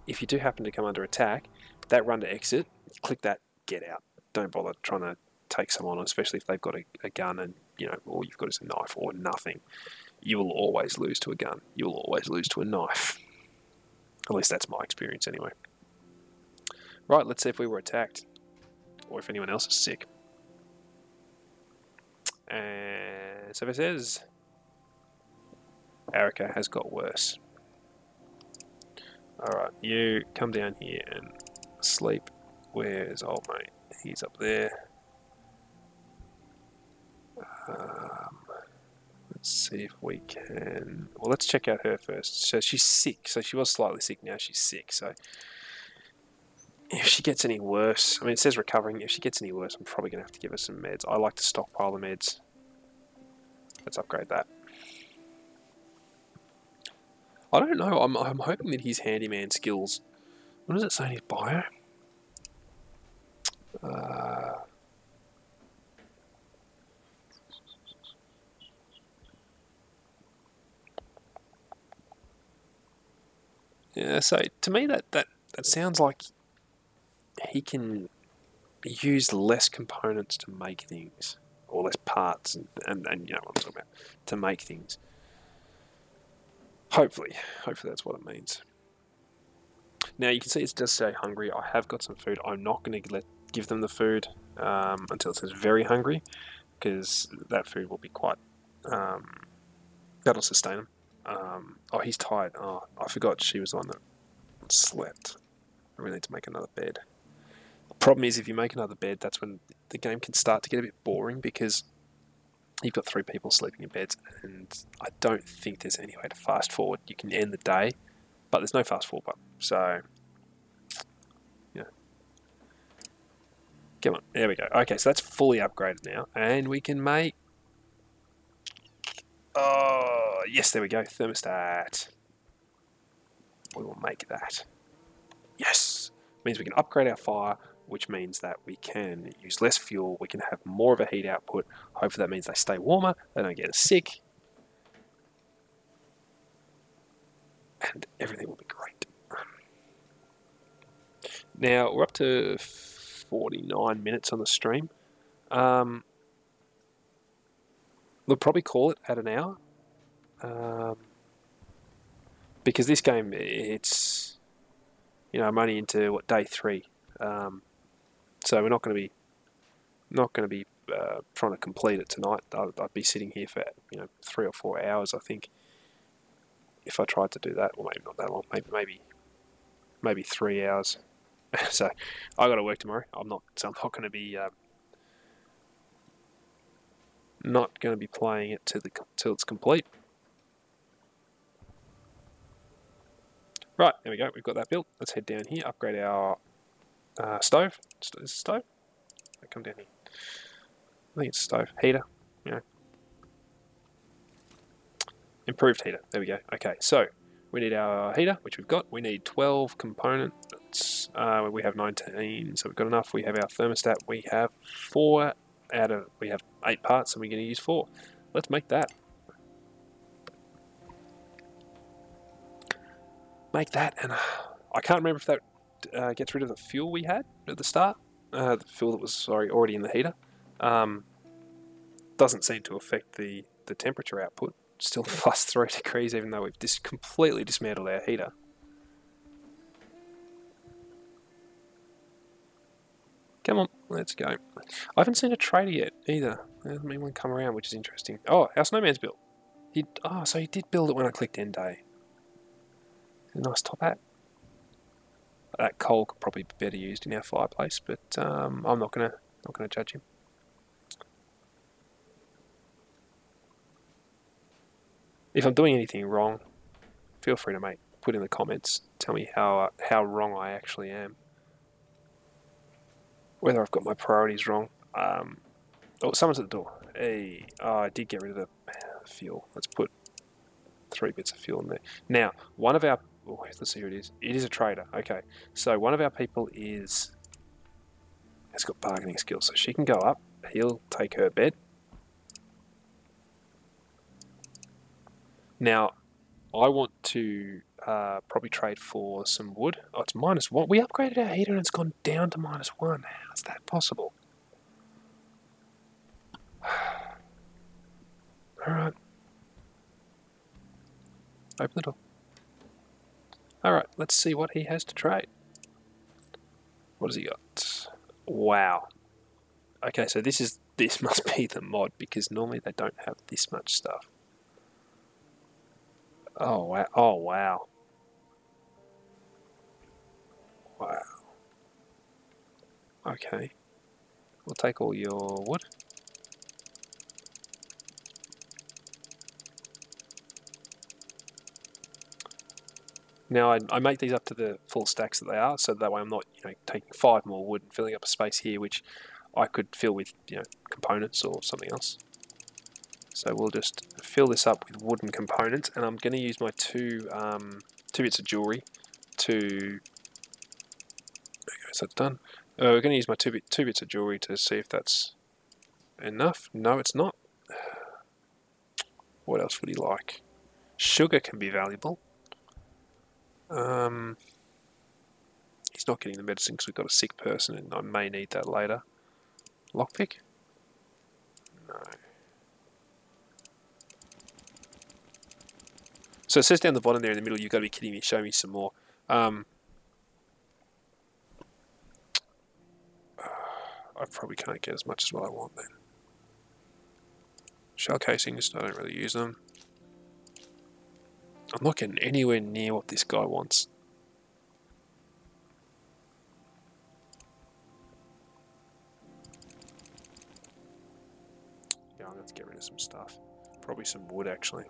if you do happen to come under attack, that run to exit, click that, get out. Don't bother trying to take someone on, especially if they've got a gun and all you've got is a knife or nothing. You will always lose to a gun. You will always lose to a knife. At least that's my experience anyway. Right, let's see if we were attacked or if anyone else is sick. And so it says Erica has got worse. Alright, you come down here and sleep. Where's old mate? He's up there. Let's see if we can... Well, let's check out her first. So she's sick. So she was slightly sick, now she's sick. So if she gets any worse... I mean, it says recovering. If she gets any worse, I'm probably going to have to give her some meds. I like to stockpile the meds. Let's upgrade that. I don't know. I'm hoping that his handyman skills... What does it say in his bio? Yeah, so to me that sounds like he can use less components to make things, or less parts, and you know what I'm talking about, to make things. Hopefully that's what it means. Now you can see it does say hungry. I have got some food. I'm not going to give them the food until it says very hungry, because that food will be quite that'll sustain them. Oh, he's tired. Oh, I forgot she was the one that slept. I really need to make another bed. The problem is if you make another bed, that's when the game can start to get a bit boring, because you've got 3 people sleeping in beds, and I don't think there's any way to fast forward. You can end the day, but there's no fast forward button. So, yeah. Come on, there we go. Okay, so that's fully upgraded now, and we can make... Oh, yes, there we go. Thermostat. We will make that. Yes! Means we can upgrade our fire, which means that we can use less fuel, we can have more of a heat output. Hopefully that means they stay warmer, they don't get as sick, and everything will be great. Now, we're up to 49 minutes on the stream. We'll probably call it at an hour. Because this game, it's... I'm only into, day 3. So we're not going to be trying to complete it tonight. I'd be sitting here for 3 or 4 hours, I think, if I tried to do that. Well, maybe not that long. Maybe 3 hours. So I got to work tomorrow. I'm not going to be playing it till it's complete. Right, there we go. We've got that built. Let's head down here, upgrade our stove. Is it a stove? Come down here. I think it's a stove. Heater. Yeah. Improved heater. There we go. Okay, so we need our heater, which we've got. We need 12 components. We have 19, so we've got enough. We have our thermostat. We have 4 out of... We have 8 parts, and we're going to use 4. Let's make that. Make that, and I can't remember if that gets rid of the fuel we had at the start. The fuel that was, already in the heater. Doesn't seem to affect the temperature output. Still plus 3 degrees, even though we've completely dismantled our heater. Come on, let's go. I haven't seen a trader yet either. There hasn't been one come around, which is interesting. Oh, our snowman's built. So he did build it when I clicked end day. A nice top hat. That coal could probably be better used in our fireplace, but I'm not gonna judge him. If I'm doing anything wrong, feel free to put in the comments. Tell me how wrong I actually am. Whether I've got my priorities wrong. Oh, someone's at the door. Hey, I did get rid of the fuel. Let's put 3 bits of fuel in there. Now, one of our... Oh, let's see who it is. It is a trader. Okay, so one of our people has got bargaining skills, so she can go up. He'll take her bed. Now, I want to probably trade for some wood. Oh, it's -1. We upgraded our heater and it's gone down to -1. How's that possible? Alright. Open the door. Alright, let's see what he has to trade. What has he got? Wow. Okay, so this must be the mod, because normally they don't have this much stuff. Oh wow. Oh wow. Wow. Okay. We'll take all your wood. Now I make these up to the full stacks that they are, so that way I'm not, taking 5 more wood and filling up a space here, which I could fill with, components or something else. So we'll just fill this up with wooden components, and I'm going to use my two bits of jewelry to... Okay, so that's done. We're going to use my two bits of jewelry to see if that's enough. No, it's not. What else would he like? Sugar can be valuable. He's not getting the medicine because we've got a sick person and I may need that later. Lockpick? No. So it says down the bottom there in the middle, you've got to be kidding me, show me some more. I probably can't get as much as what I want then. Shell casings, I don't really use them. I'm not getting anywhere near what this guy wants. Yeah, I'm going to have to get rid of some stuff. Probably some wood, actually.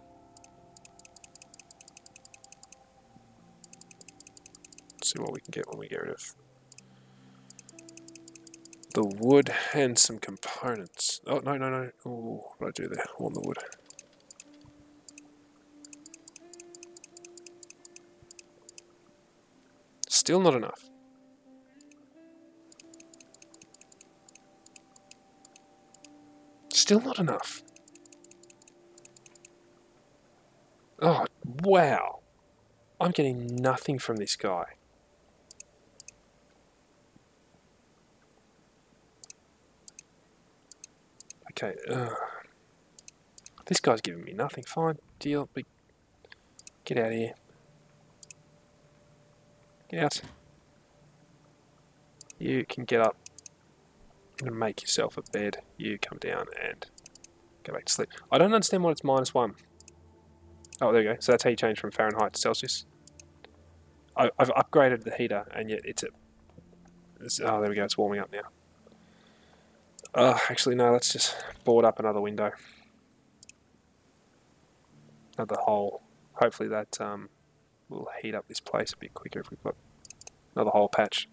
Let's see what we can get when we get rid of the wood and some components. Oh, no, no, no. Oh, what did I do there? I want the wood. Still not enough. Still not enough. Oh, wow. I'm getting nothing from this guy. Okay, this guy's giving me nothing. Fine, deal, but get out of here. Get out. You can get up and make yourself a bed. You come down and go back to sleep. I don't understand why it's -1. Oh, there you go. So that's how you change from Fahrenheit to Celsius. I've upgraded the heater, and yet oh, there we go. It's warming up now. Actually, no. Let's just board up another window. Another hole. Hopefully that we'll heat up this place a bit quicker if we've got another whole patch.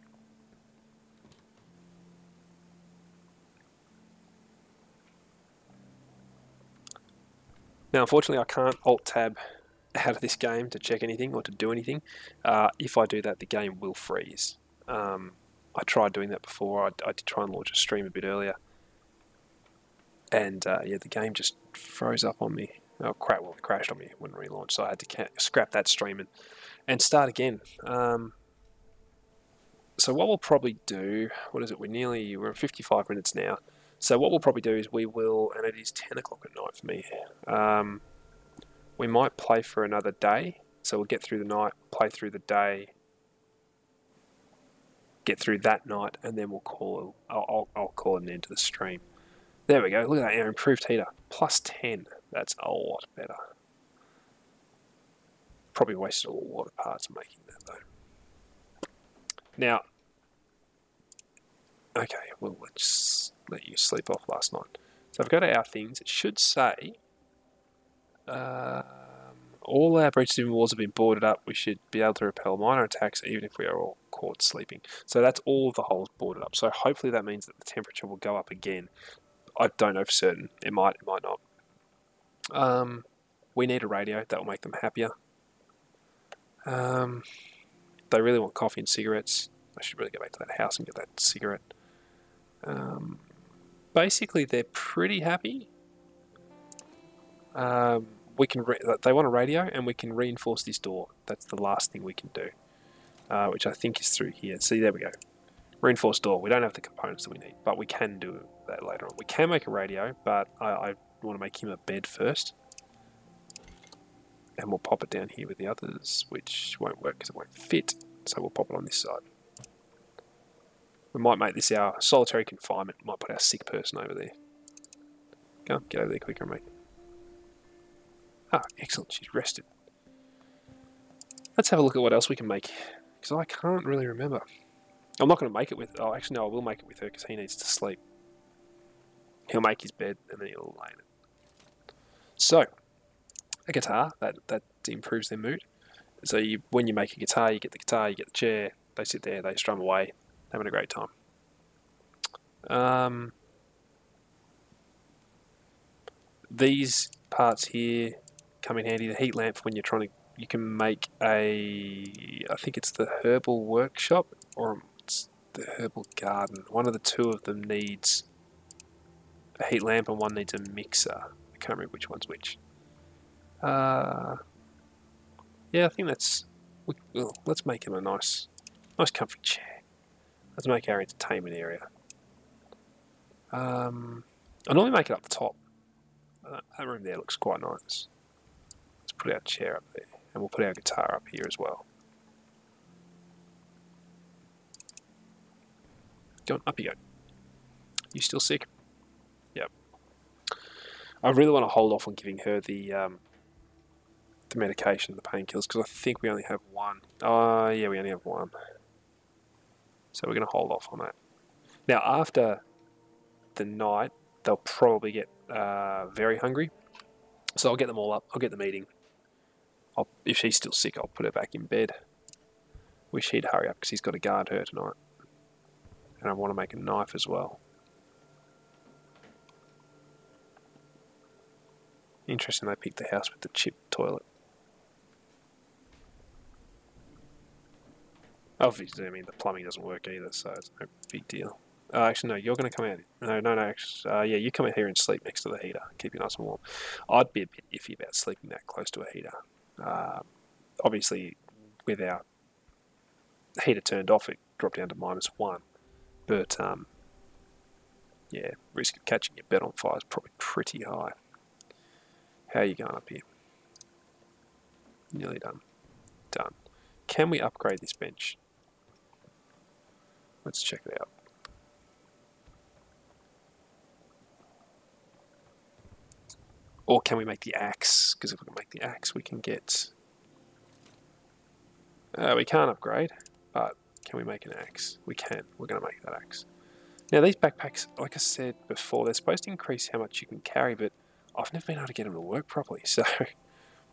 Now, unfortunately, I can't Alt-Tab out of this game to check anything or to do anything. If I do that, the game will freeze. I tried doing that before. I did try and launch a stream a bit earlier. And yeah, the game just froze up on me. Oh, crap, well, it crashed on me when relaunched, so I had to scrap that stream and start again. So what we'll probably do, what is it, we're at 55 minutes now. So what we'll probably do is we will, and it is 10 o'clock at night for me, we might play for another day. So we'll get through the night, play through the day, get through that night, and then we'll call, I'll call an end to the stream. There we go, look at that, our improved heater, plus 10, that's a lot better. Probably wasted a lot of parts making that though. Now, okay, well, let's let you sleep off last night. So if I go to our things, it should say all our breaches in walls have been boarded up. We should be able to repel minor attacks even if we are all caught sleeping. So that's all of the holes boarded up. So hopefully that means that the temperature will go up again. I don't know for certain. It might not. We need a radio. That will make them happier. They really want coffee and cigarettes. I should really go back to that house and get that cigarette. Basically, they're pretty happy. They want a radio, and we can reinforce this door. That's the last thing we can do, which I think is through here. See, there we go. Reinforced door. We don't have the components that we need, but we can do that later on. We can make a radio, but I want to make him a bed first. And we'll pop it down here with the others, which won't work because it won't fit. So we'll pop it on this side. We might make this our solitary confinement. Might put our sick person over there. Go on, get over there quicker, mate. Ah, excellent, she's rested. Let's have a look at what else we can make, because I can't really remember. I'm not going to make it with... Oh, actually, no, I will make it with her, because he needs to sleep. He'll make his bed, and then he'll lay in it. So, a guitar, that improves their mood. So when you make a guitar, you get the chair, they sit there, they strum away, having a great time. These parts here come in handy. The heat lamp, when you're trying to, you can make a, I think it's the herbal workshop, or it's the herbal garden. One of the two of them needs a heat lamp and one needs a mixer. I can't remember which one's which. Yeah, I think that's, well, let's make him a nice comfy chair. Let's make our entertainment area. I normally make it up the top. That room there looks quite nice. Let's put our chair up there, and we'll put our guitar up here as well. Go on, up you go. You still sick? Yep. I really want to hold off on giving her the medication, the painkillers, because I think we only have one. Yeah, we only have one. So we're going to hold off on that. Now, after the night, they'll probably get very hungry. So I'll get them all up. I'll get them eating. If she's still sick, I'll put her back in bed. Wish he'd hurry up because he's got to guard her tonight. And I want to make a knife as well. Interesting they picked the house with the chip toilet. Obviously, I mean, the plumbing doesn't work either, so it's no big deal. Actually, no, you're going to come out. No, actually, yeah, you come out here and sleep next to the heater. Keep you nice and warm. I'd be a bit iffy about sleeping that close to a heater. Obviously, with our heater turned off, it dropped down to -1. But, yeah, risk of catching your bed on fire is probably pretty high. How are you going up here? Nearly done. Done. Can we upgrade this bench? Let's check it out. Or can we make the axe? Because if we can make the axe, we can get... we can't upgrade, but can we make an axe? We can. We're going to make that axe. Now, these backpacks, like I said before, they're supposed to increase how much you can carry, but I've never been able to get them to work properly, so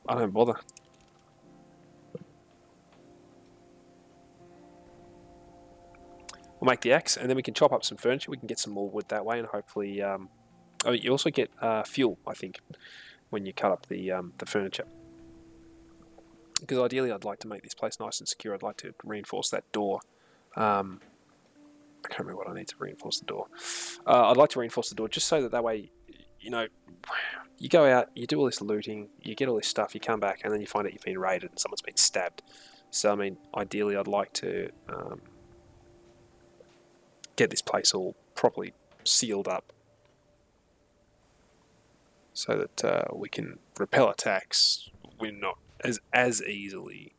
I don't bother. make the axe, and then we can chop up some furniture. We can get some more wood that way, and hopefully, oh, you also get fuel, I think, when you cut up the furniture. Because ideally, I'd like to make this place nice and secure. I'd like to reinforce that door. I can't remember what I need to reinforce the door. I'd like to reinforce the door just so that way, you know, you go out, you do all this looting, you get all this stuff, you come back, and then you find out you've been raided and someone's been stabbed. So, I mean, ideally, I'd like to get this place all properly sealed up so that we can repel attacks. We're not as easily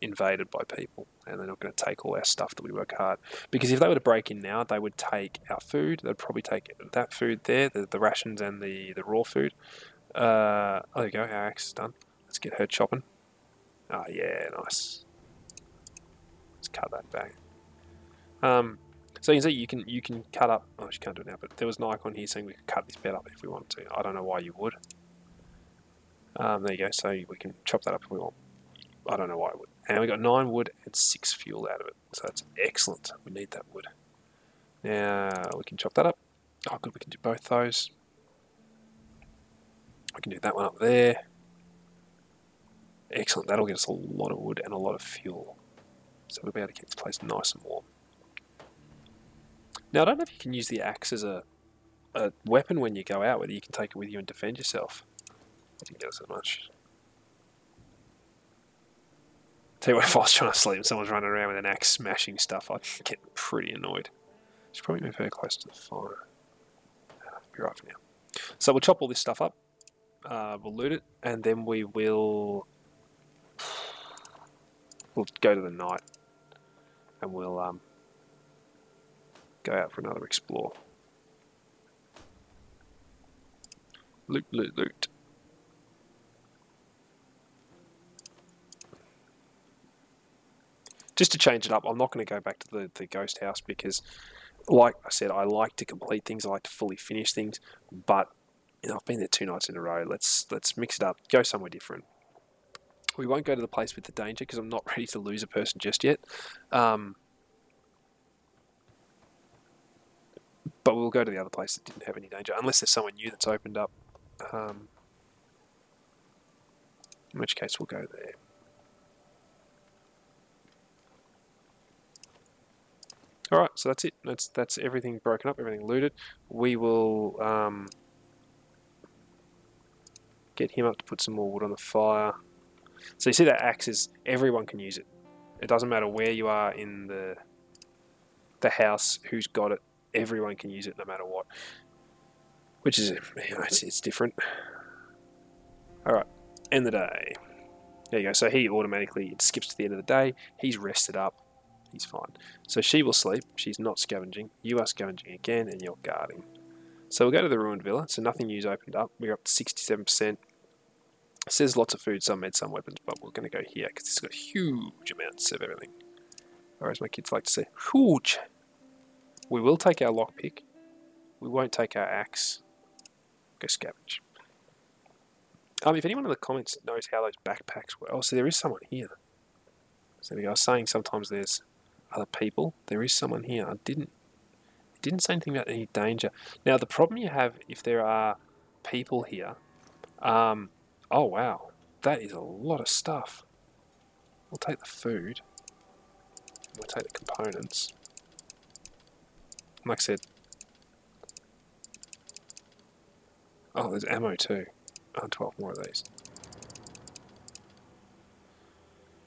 invaded by people, and they're not going to take all our stuff that we work hard. Because if they were to break in now, they would take our food. They'd probably take that food there, the rations and the raw food. There you go. Our axe is done. Let's get her chopping. Oh yeah, nice. Let's cut that back. So you can see you can cut up. Oh, she can't do it now, but there was an icon here saying we could cut this bed up if we want to. I don't know why you would. There you go. So we can chop that up if we want. I don't know why I would. And we got 9 wood and 6 fuel out of it. So that's excellent. We need that wood. Now we can chop that up. Oh, good. We can do both those. We can do that one up there. Excellent. That'll get us a lot of wood and a lot of fuel. So we'll be able to keep this place nice and warm. Now, I don't know if you can use the axe as a weapon when you go out, whether you can take it with you and defend yourself. I didn't get us that much. Tell you what, if I was trying to sleep and someone's running around with an axe smashing stuff, I'd get pretty annoyed. Should probably move very close to the fire. Be right for now. So we'll chop all this stuff up. We'll loot it, and then we'll go to the night, and we'll go out for another explore. Loot, loot, loot. Just to change it up, I'm not going to go back to the ghost house because, like I said, I like to complete things. I like to fully finish things. But you know, I've been there 2 nights in a row. Let's mix it up. Go somewhere different. We won't go to the place with the danger because I'm not ready to lose a person just yet. But we'll go to the other place that didn't have any danger, unless there's someone new that's opened up. In which case, we'll go there. Alright, so that's it. That's everything broken up, everything looted. We will get him up to put some more wood on the fire. So you see that axe is, everyone can use it. It doesn't matter where you are in the house, who's got it. Everyone can use it no matter what. Which is, you know, it's different. Alright, end the day. There you go. So he automatically, it skips to the end of the day. He's rested up. He's fine. So she will sleep. She's not scavenging. You are scavenging again, and you're guarding. So we'll go to the ruined villa. So nothing new's opened up. We're up to 67%. It says lots of food, some med, some weapons, but we're going to go here because it's got huge amounts of everything. Or as my kids like to say, huge. We will take our lockpick. We won't take our axe. Go scavenge. If anyone in the comments knows how those backpacks work. Oh, so there is someone here. So I was saying sometimes there's other people. There is someone here. It didn't say anything about any danger. Now the problem you have if there are people here. Oh wow, that is a lot of stuff. We'll take the food. We'll take the components. Like I said. Oh, there's ammo too. 12 more of these.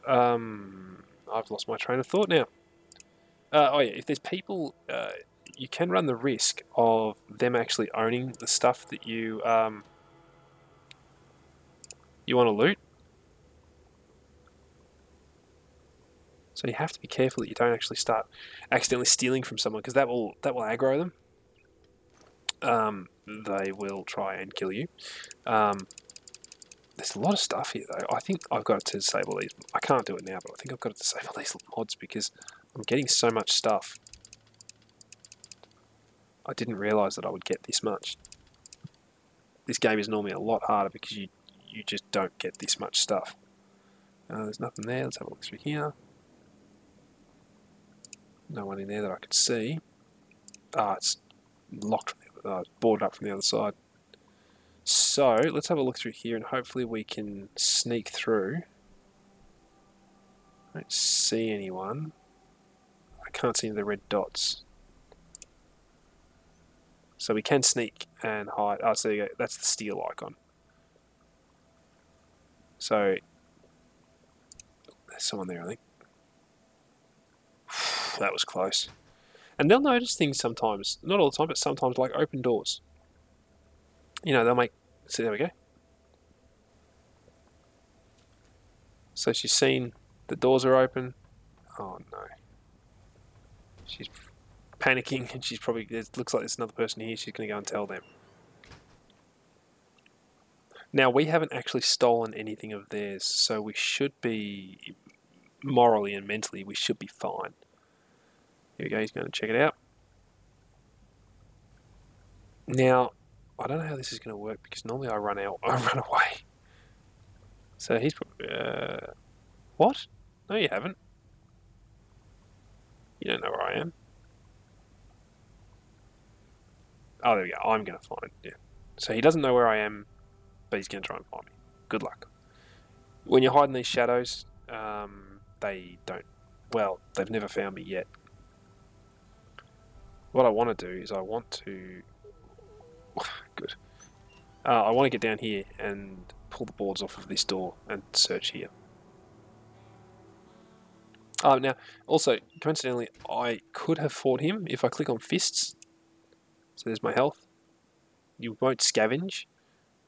I've lost my train of thought now. Oh yeah, if there's people, you can run the risk of them actually owning the stuff that you want to loot. So you have to be careful that you don't actually start accidentally stealing from someone, because that will aggro them. They will try and kill you. There's a lot of stuff here though. I think I've got to disable these. I can't do it now, but I think I've got to disable these mods because I'm getting so much stuff. I didn't realise that I would get this much. This game is normally a lot harder because you just don't get this much stuff. There's nothing there. Let's have a look through here. No one in there that I could see. Ah, it's locked from the other, boarded up from the other side. So let's have a look through here, and hopefully we can sneak through. I don't see anyone. I can't see any of the red dots. So we can sneak and hide. Oh, so there you go. That's the steel icon. So there's someone there, I think. That was close. And they'll notice things sometimes. Not all the time, but sometimes, like open doors. You know, they'll make... So there we go. So she's seen the doors are open. Oh, no. She's panicking, and she's probably... It looks like there's another person here. She's going to go and tell them. Now, we haven't actually stolen anything of theirs, so we should be... Morally and mentally, we should be fine. Here we go. He's going to check it out. Now, I don't know how this is going to work, because normally I run out. I run away. So he's probably... what? No, you haven't. You don't know where I am. Oh, there we go. I'm going to find. Yeah. So he doesn't know where I am, but he's going to try and find me. Good luck. When you're hiding these shadows, they don't... Well, they've never found me yet. What I want to do is I want to... Good. I want to get down here and pull the boards off of this door and search here. Now, also, coincidentally, I could have fought him if I click on fists. So there's my health. You won't scavenge,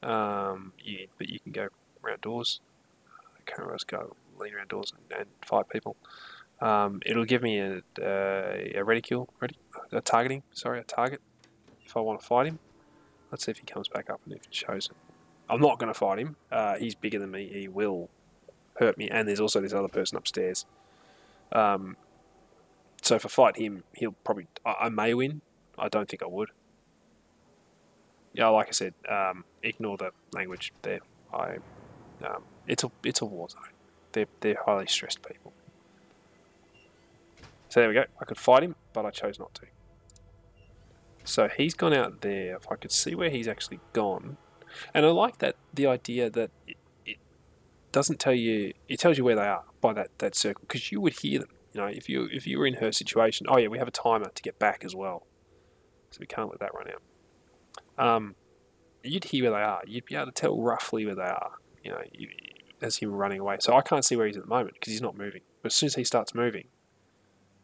but you can go around doors. I can't remember, go lean around doors and fight people. It'll give me a reticule, a target if I want to fight him. Let's see if he comes back up and if it shows it. I'm not going to fight him. He's bigger than me. He will hurt me, and there's also this other person upstairs. So if I fight him, he'll probably... I may win. I don't think I would. Yeah, like I said, ignore the language there. It's a war zone. They're highly stressed people. So there we go. I could fight him, but I chose not to. So he's gone out there. If I could see where he's actually gone, and I like that the idea that it doesn't tell you. It tells you where they are by that circle, because you would hear them. You know, if you were in her situation. Oh yeah, we have a timer to get back as well, so we can't let that run out. You'd hear where they are. You'd be able to tell roughly where they are. You know, as him running away. So I can't see where he's at the moment because he's not moving. But as soon as he starts moving,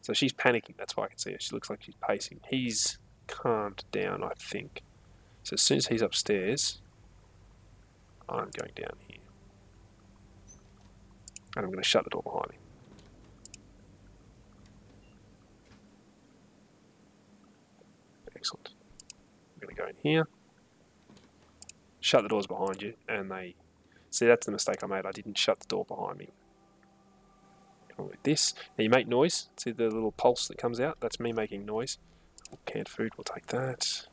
so she's panicking. That's why I can see her. She looks like she's pacing. He's calmed down, I think. So as soon as he's upstairs, I'm going down here, and I'm going to shut the door behind me. Excellent. I'm going to go in here. Shut the doors behind you, and they... See, that's the mistake I made. I didn't shut the door behind me. Like this. Now you make noise. See the little pulse that comes out? That's me making noise. Canned food, we'll take that.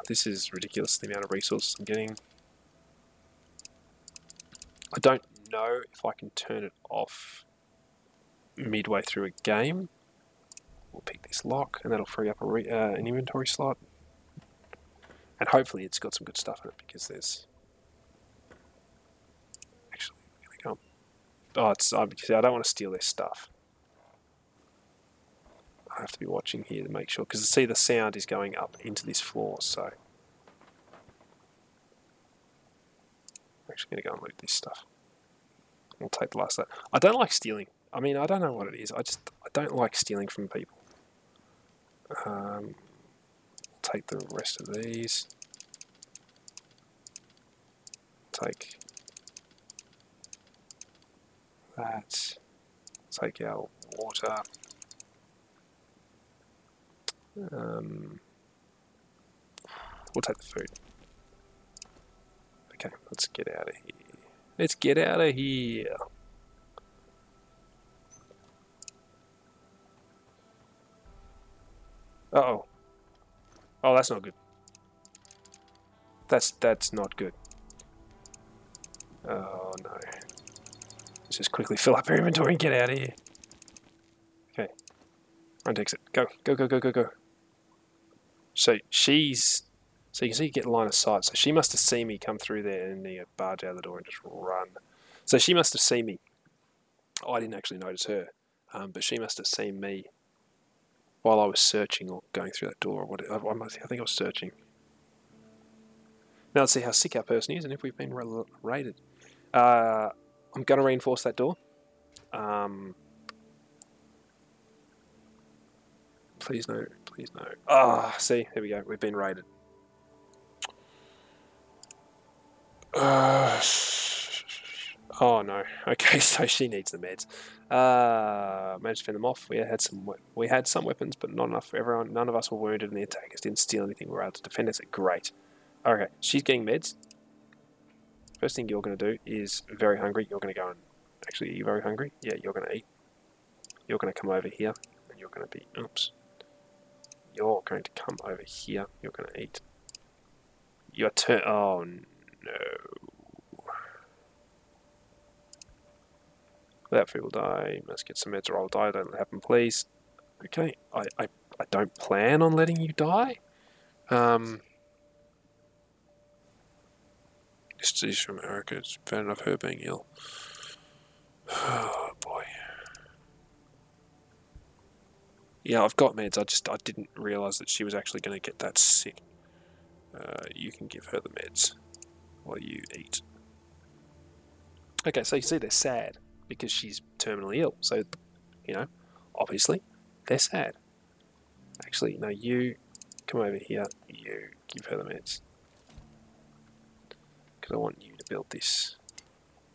This is ridiculous, the amount of resources I'm getting. I don't know if I can turn it off midway through a game. We'll pick this lock, and that'll free up an inventory slot. And hopefully it's got some good stuff in it, because there's... Actually, I'm going to go... Oh, I don't want to steal their stuff. I have to be watching here to make sure, because see the sound is going up into this floor, so... I'm actually going to go and loot this stuff. We'll take the last of that. I don't like stealing. I mean, I don't know what it is. I don't like stealing from people. Take the rest of these. Take that. Take our water. We'll take the food. Okay, let's get out of here. Let's get out of here. Uh-oh. Oh, that's not good. That's not good. Oh, no. Let's just quickly fill up our inventory and get out of here. Okay. Front exit. Go, go, go, go, go, go. So she's... So you can see you get line of sight. So she must have seen me come through there and then barge out the door and just run. So she must have seen me. Oh, I didn't actually notice her. But she must have seen me while I was searching or going through that door. Or what? I think I was searching. Now let's see how sick our person is and if we've been raided. I'm going to reinforce that door. Please no, please no. Ah, see, there we go. We've been raided. Oh no. Okay, so she needs the meds. Managed to fend them off. We had some weapons, but not enough for everyone. None of us were wounded, and the attackers didn't steal anything. We were able to defend us. Great. Okay, she's getting meds. First thing you're going to do is very hungry. You're going to go and actually, are you very hungry? Yeah, you're going to eat. You're going to come over here, and you're going to be. Oops. You're going to come over here. You're going to eat. Your turn. Oh no. That food will die. Must get some meds or I'll die. Don't let it happen, please. Okay. I don't plan on letting you die. This disease from America. It's bad enough her being ill. Oh boy. Yeah, I've got meds. I didn't realise that she was actually going to get that sick. You can give her the meds while you eat. Okay, so you see they're sad because she's terminally ill. So, you know, obviously they're sad. Actually, no, you come over here. You give her the meds. Because I want you to build this.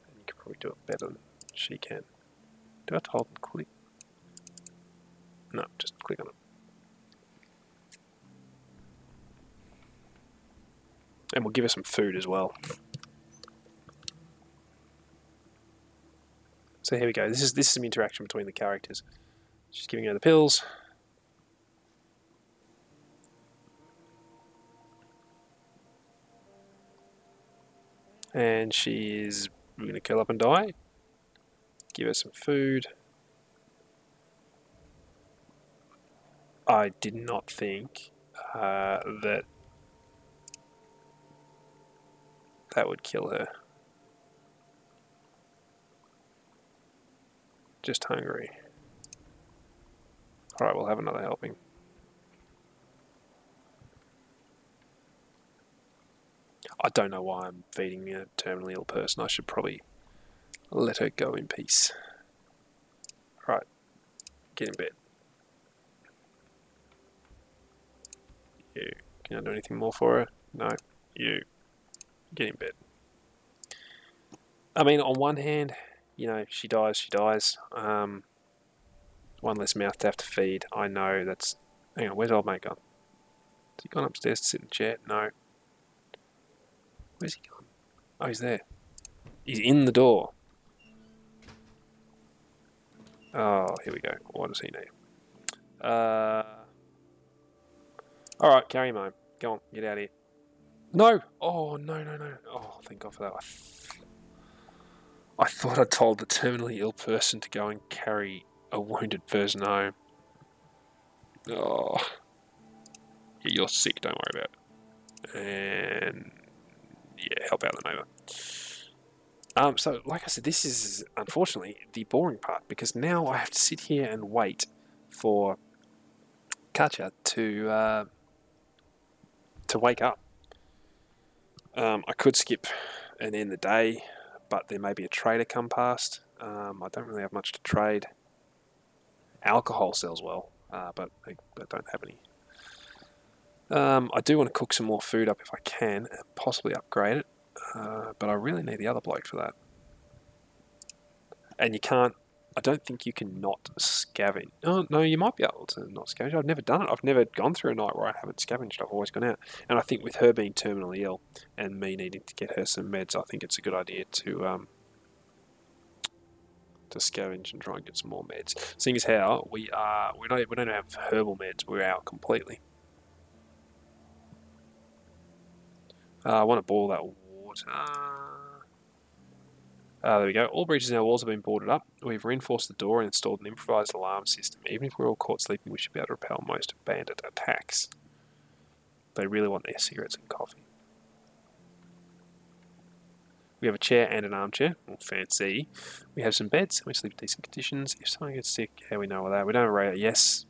And you can probably do it better than she can. Do I have to hold and click? No, just click on it. And we'll give her some food as well. So here we go. This is some interaction between the characters. She's giving her the pills. And she's going to curl up and die. Give her some food. I did not think that would kill her. Just hungry. Alright, we'll have another helping. I don't know why I'm feeding a terminally ill person. I should probably let her go in peace. Alright, get in bed. You. Can I do anything more for her? No. You. Get in bed. I mean, on one hand, you know, she dies, she dies. One less mouth to have to feed. I know that's... Hang on, where's old mate gone? Has he gone upstairs to sit in the chair? No. Where's he gone? Oh, he's there. He's in the door. Oh, here we go. What does he need? Alright, carry him home. Go on, get out of here. No! Oh, no, no, no. Oh, thank God for that. I thought I told the terminally ill person to go and carry a wounded person home. Oh. Yeah, you're sick, don't worry about it. And yeah, help out the neighbour. So, like I said, this is unfortunately the boring part because now I have to sit here and wait for Katja to wake up. I could skip and end the day, but there may be a trader come past. I don't really have much to trade. Alcohol sells well, but I don't have any. I do want to cook some more food up if I can, and possibly upgrade it, but I really need the other bloke for that. And you can't, I don't think you can not scavenge. Oh, no, you might be able to not scavenge. I've never done it. I've never gone through a night where I haven't scavenged. I've always gone out. And I think with her being terminally ill and me needing to get her some meds, I think it's a good idea to scavenge and try and get some more meds. Seeing as how we don't have herbal meds, we're out completely. I want to boil that water. There we go. All breaches in our walls have been boarded up. We've reinforced the door and installed an improvised alarm system. Even if we're all caught sleeping, we should be able to repel most bandit attacks. They really want their cigarettes and coffee. We have a chair and an armchair. Oh, fancy. We have some beds. We sleep in decent conditions. If someone gets sick, yeah, we know all that. We don't have a radio. Yes.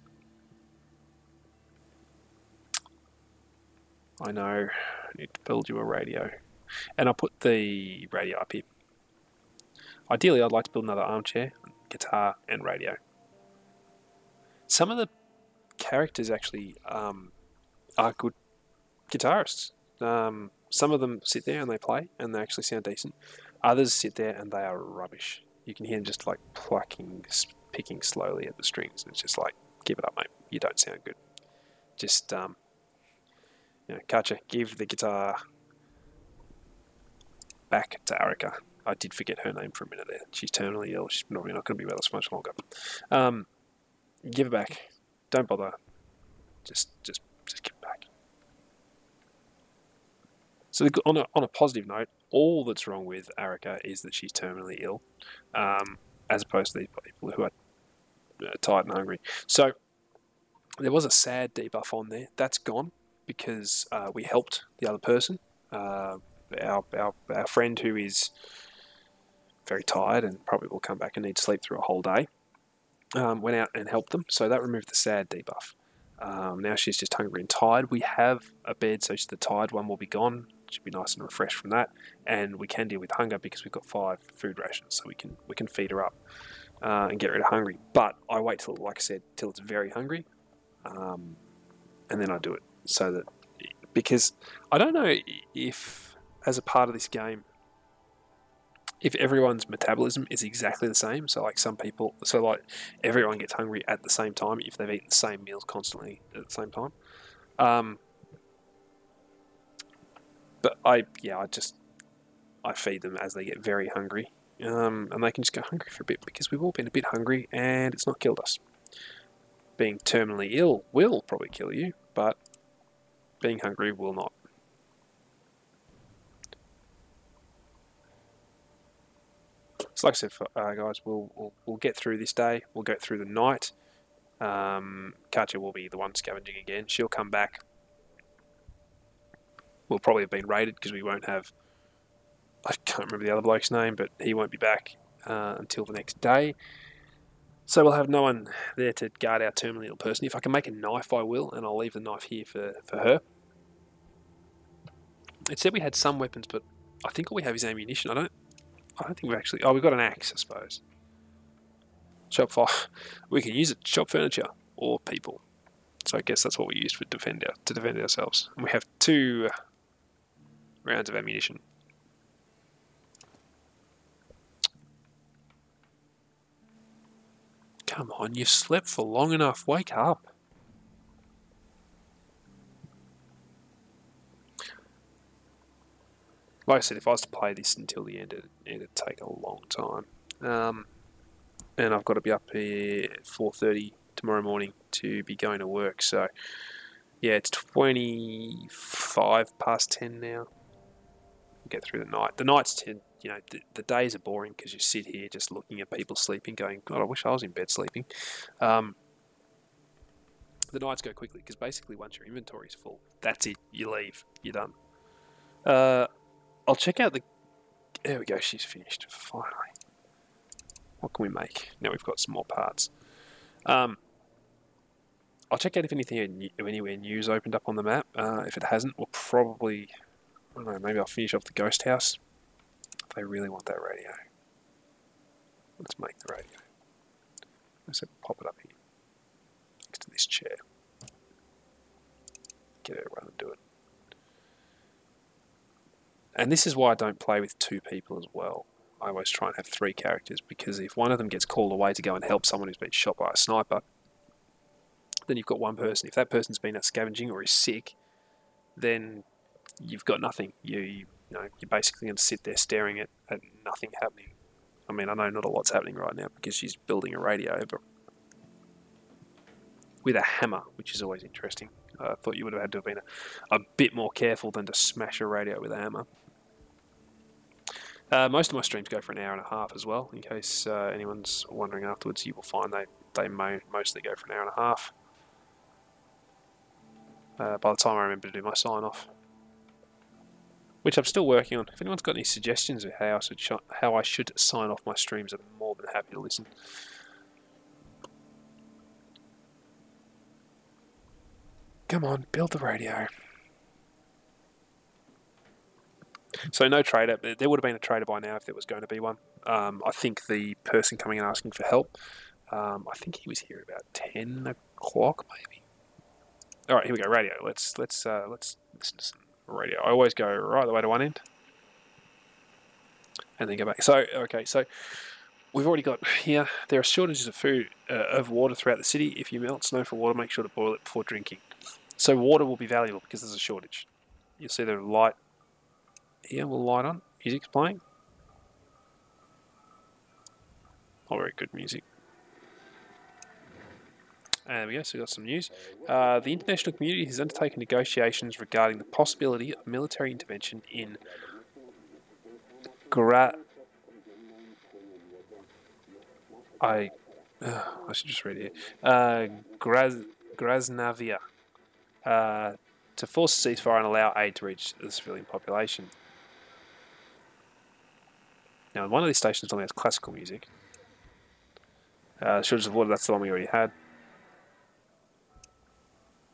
I know. I need to build you a radio. And I'll put the radio up here. Ideally, I'd like to build another armchair, guitar, and radio. Some of the characters actually are good guitarists. Some of them sit there and they play, and they actually sound decent. Others sit there and they are rubbish. You can hear them just like picking slowly at the strings. It's just like, give it up, mate. You don't sound good. Just, Katja, give the guitar back to Arica. I did forget her name for a minute there. She's terminally ill. She's probably not going to be with us much longer. Give it back. Don't bother. Just give it back. So on a positive note, all that's wrong with Arica is that she's terminally ill, as opposed to the people who are tired and hungry. So there was a sad debuff on there. That's gone because we helped the other person. Our friend who is very tired and probably will come back and need to sleep through a whole day, went out and helped them. So that removed the sad debuff. Now she's just hungry and tired. We have a bed, so the tired one will be gone. Should be nice and refreshed from that, and we can deal with hunger because we've got 5 food rations, so we can feed her up and get rid of hungry. But I wait till, like I said, till it's very hungry, and then I do it. So that, because I don't know if as a part of this game, if everyone's metabolism is exactly the same. So like some people, so like everyone gets hungry at the same time if they've eaten the same meals constantly at the same time. But I feed them as they get very hungry, and they can just go hungry for a bit because we've all been a bit hungry and it's not killed us. Being terminally ill will probably kill you, but being hungry will not. So like I said, guys, we'll get through this day. We'll go through the night. Katja will be the one scavenging again. She'll come back. We'll probably have been raided because we won't have, I can't remember the other bloke's name, but he won't be back until the next day. So we'll have no one there to guard our terminally ill person. If I can make a knife, I will, and I'll leave the knife here for her. It said we had some weapons, but I think all we have is ammunition. I don't think we've actually... Oh, we've got an axe, I suppose. Shop fire. We can use it to chop furniture or people. So I guess that's what we used to defend ourselves. And we have 2 rounds of ammunition. Come on, you've slept for long enough. Wake up. Like I said, if I was to play this until the end, it'd take a long time. And I've got to be up here at 4:30 tomorrow morning to be going to work. So, yeah, it's 25 past 10 now. Get through the night. The nights tend, the days are boring because you sit here just looking at people sleeping, going, God, I wish I was in bed sleeping. The nights go quickly because basically once your inventory is full, that's it. You leave. You're done. I'll check out the... There we go. She's finished. Finally. What can we make? Now we've got some more parts. I'll check out if anywhere new's opened up on the map. If it hasn't, we'll probably... I don't know, maybe I'll finish off the ghost house. If they really want that radio. Let's make the radio. Let's pop it up here. Next to this chair. Get everyone to do it. And this is why I don't play with 2 people as well. I always try and have 3 characters, because if one of them gets called away to go and help someone who's been shot by a sniper, then you've got one person. If that person's been out scavenging or is sick, then you've got nothing. You're basically going to sit there staring at nothing happening. I mean, I know not a lot's happening right now because she's building a radio, but with a hammer, which is always interesting. I thought you would have had to have been a bit more careful than to smash a radio with a hammer. Most of my streams go for an hour and a half as well. In case anyone's wondering afterwards, you will find they mostly go for an hour and a half. By the time I remember to do my sign off, which I'm still working on. If anyone's got any suggestions of how I should sign off my streams, I'm more than happy to listen. Come on, build the radio. So no trader. There would have been a trader by now if there was going to be one. I think the person coming and asking for help, I think he was here at about 10 o'clock maybe. All right, here we go. Radio. Let's listen to some radio. I always go right the way to one end, and then go back. So okay, so we've already got here. There are shortages of food, of water throughout the city. If you melt snow for water, make sure to boil it before drinking. So water will be valuable because there's a shortage. You'll see the light here. Will light on. Music's playing. Oh, very good music. There we go, so we've got some news. The international community has undertaken negotiations regarding the possibility of military intervention in I should just read it here. Graznavia to force a ceasefire and allow aid to reach the civilian population. Now, one of these stations only has classical music. Shortage of water, that's the one we already had.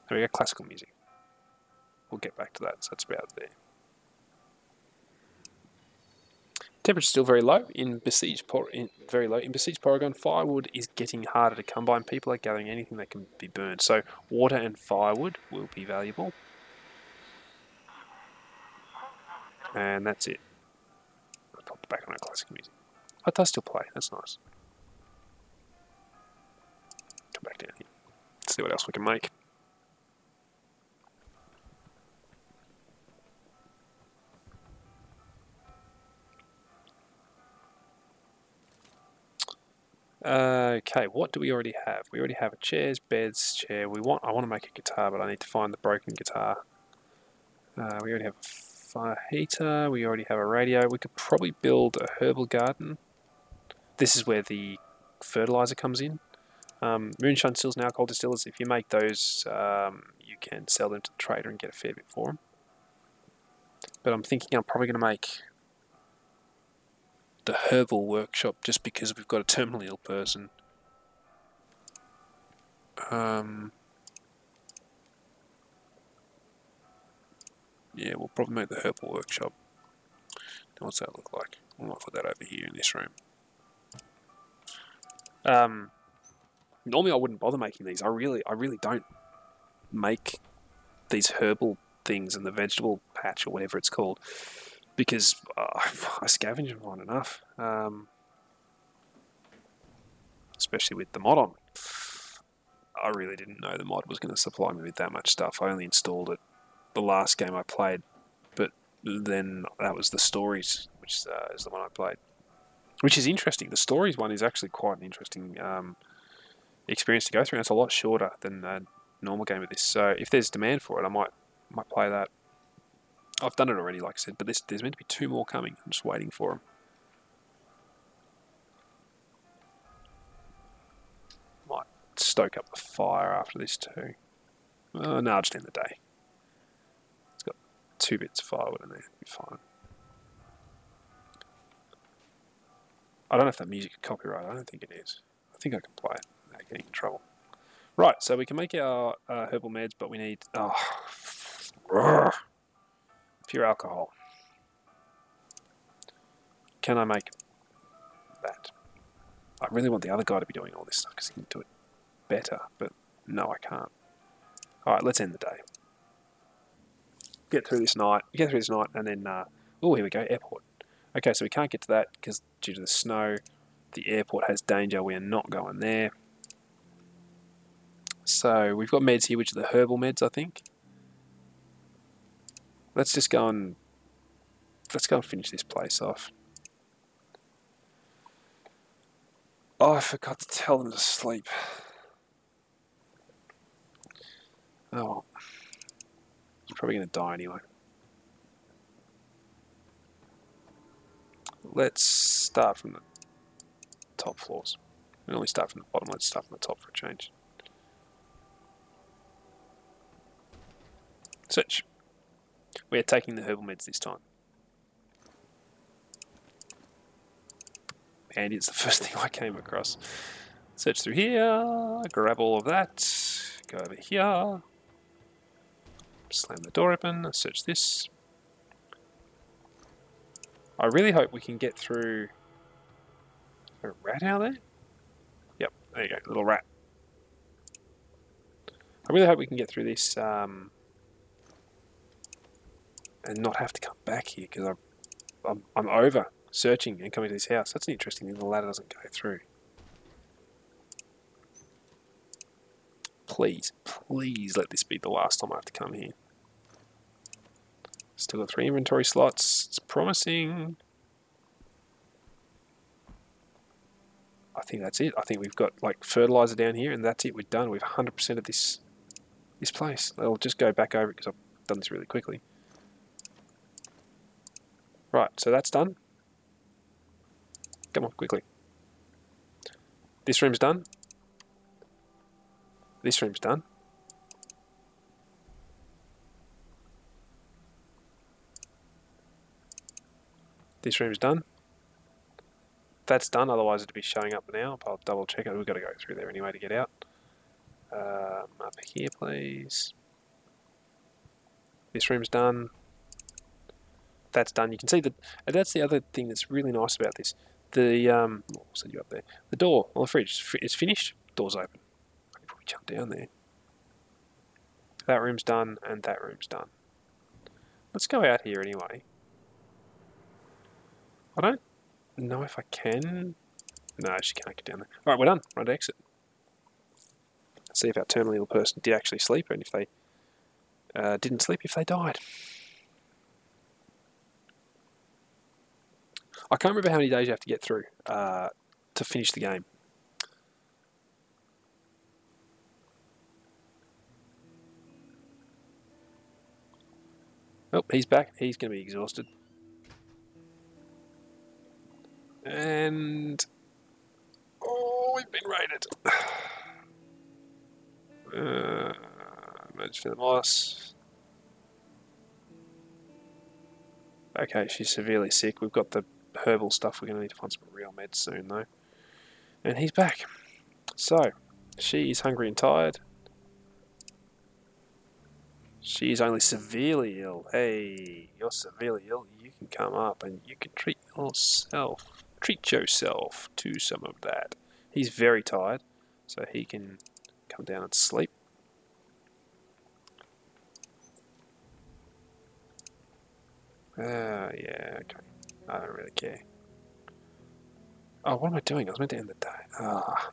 There we go, classical music. We'll get back to that, so that's about there. Temperature's still very low in besieged Porygon. Firewood is getting harder to come by, and people are gathering anything that can be burned. So water and firewood will be valuable. And that's it. I'll pop back on our classical music. Oh, it does still play. That's nice. Come back down here. Let's see what else we can make. Okay, what do we already have? We already have a chairs, beds, chair. I want to make a guitar, but I need to find the broken guitar. We already have a fire heater. We already have a radio. We could probably build a herbal garden. This is where the fertilizer comes in. Moonshine stills and alcohol distillers. If you make those, you can sell them to the trader and get a fair bit for them. But I'm thinking I'm probably going to make the herbal workshop just because we've got a terminally ill person. Yeah, we'll probably make the herbal workshop. Now, what's that look like? I might put that over here in this room. Normally I wouldn't bother making these. I really don't make these herbal things in the vegetable patch or whatever it's called, because I scavenge them on enough, especially with the mod on. I really didn't know the mod was going to supply me with that much stuff. I only installed it the last game I played, but then that was the stories, which is the one I played, which is interesting. The stories one is actually quite an interesting experience to go through, and it's a lot shorter than a normal game of this. So if there's demand for it, I might play that. I've done it already, like I said, but there's meant to be 2 more coming. I'm just waiting for them. Might stoke up the fire after this too. No, I'll just end the day. It's got 2 bits of firewood in there. It'll be fine. I don't know if that music is copyright. I don't think it is. I think I can play it without getting in trouble. Right, so we can make our herbal meds, but we need pure alcohol. Can I make that? I really want the other guy to be doing all this stuff because he can do it better, but no, I can't. Alright, let's end the day. Get through this night, and then, oh, here we go, airport. Okay, so we can't get to that because due to the snow, the airport has danger. We are not going there. So we've got meds here, which are the herbal meds, I think. Let's go and finish this place off. Oh, I forgot to tell them to sleep. Oh, he's probably going to die anyway. let's start from the top floors. We normally start from the bottom. Let's start from the top for a change. Search. We're taking the herbal meds this time. And it's the first thing I came across. Search through here, grab all of that, go over here, slam the door open, search this. I really hope we can get through... A rat out there? Yep, there you go, little rat. I really hope we can get through this and not have to come back here, because I'm over searching and coming to this house. That's an interesting thing, the ladder doesn't go through. Please, please let this be the last time I have to come here. Still got 3 inventory slots. It's promising. I think that's it. I think we've got like fertilizer down here, and that's it. We're done. We've 100% of this place. I'll just go back over it because I've done this really quickly. Right, so that's done. Come on, quickly. This room's done. This room's done. This room's done. That's done, otherwise it'd be showing up now. But I'll double check it. We've got to go through there anyway to get out. Up here, please. This room's done. That's done. You can see that. That's the other thing that's really nice about this. I'll set you up there. The door on the fridge is finished. Door's open. I can probably jump down there. That room's done, and that room's done. Let's go out here anyway. I don't know if I can. No, she can't get down there. All right, we're done. Right to exit. Let's see if our terminally ill person did actually sleep, and if they didn't sleep, if they died. I can't remember how many days you have to get through to finish the game. Oh, he's back. He's going to be exhausted. And... oh, we've been raided. Emerge for the moss. Okay, she's severely sick. We've got the herbal stuff. We're going to need to find some real meds soon, though. And he's back. So, she's hungry and tired. She's only severely ill. Hey, you're severely ill. You can come up and you can treat yourself. Treat yourself to some of that. He's very tired, so he can come down and sleep. Yeah, okay. I don't really care. Oh, what am I doing? I was meant to end the day. I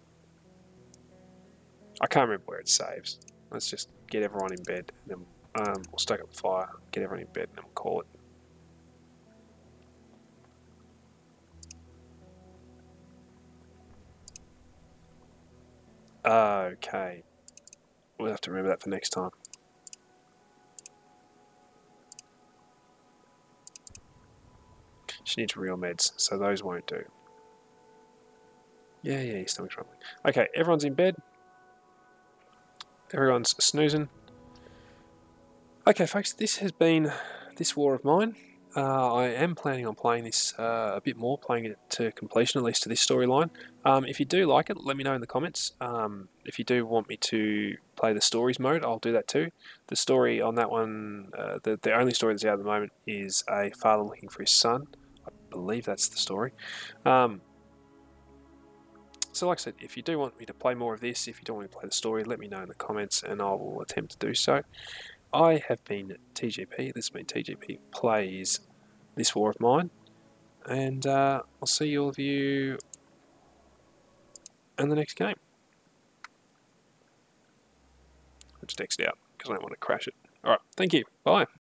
can't remember where it saves. Let's just get everyone in bed, and then we'll stoke up the fire, get everyone in bed, and then we'll call it. Okay. We'll have to remember that for next time. She needs real meds, so those won't do. Yeah, your stomach's rumbling. Okay, everyone's in bed. Everyone's snoozing. Okay, folks, this has been this war of mine. I am planning on playing this a bit more, playing it to completion, at least to this storyline. If you do like it, let me know in the comments. If you do want me to play the stories mode, I'll do that too. The story on that one, the only story that's out at the moment is a father looking for his son. I believe that's the story. So like I said, if you do want me to play more of this, if you don't want me to play the story, let me know in the comments and I will attempt to do so. I have been TGP, this has been TGP Plays This War of Mine, and I'll see all of you in the next game. I'll just exit out because I don't want to crash it. Alright, thank you, bye.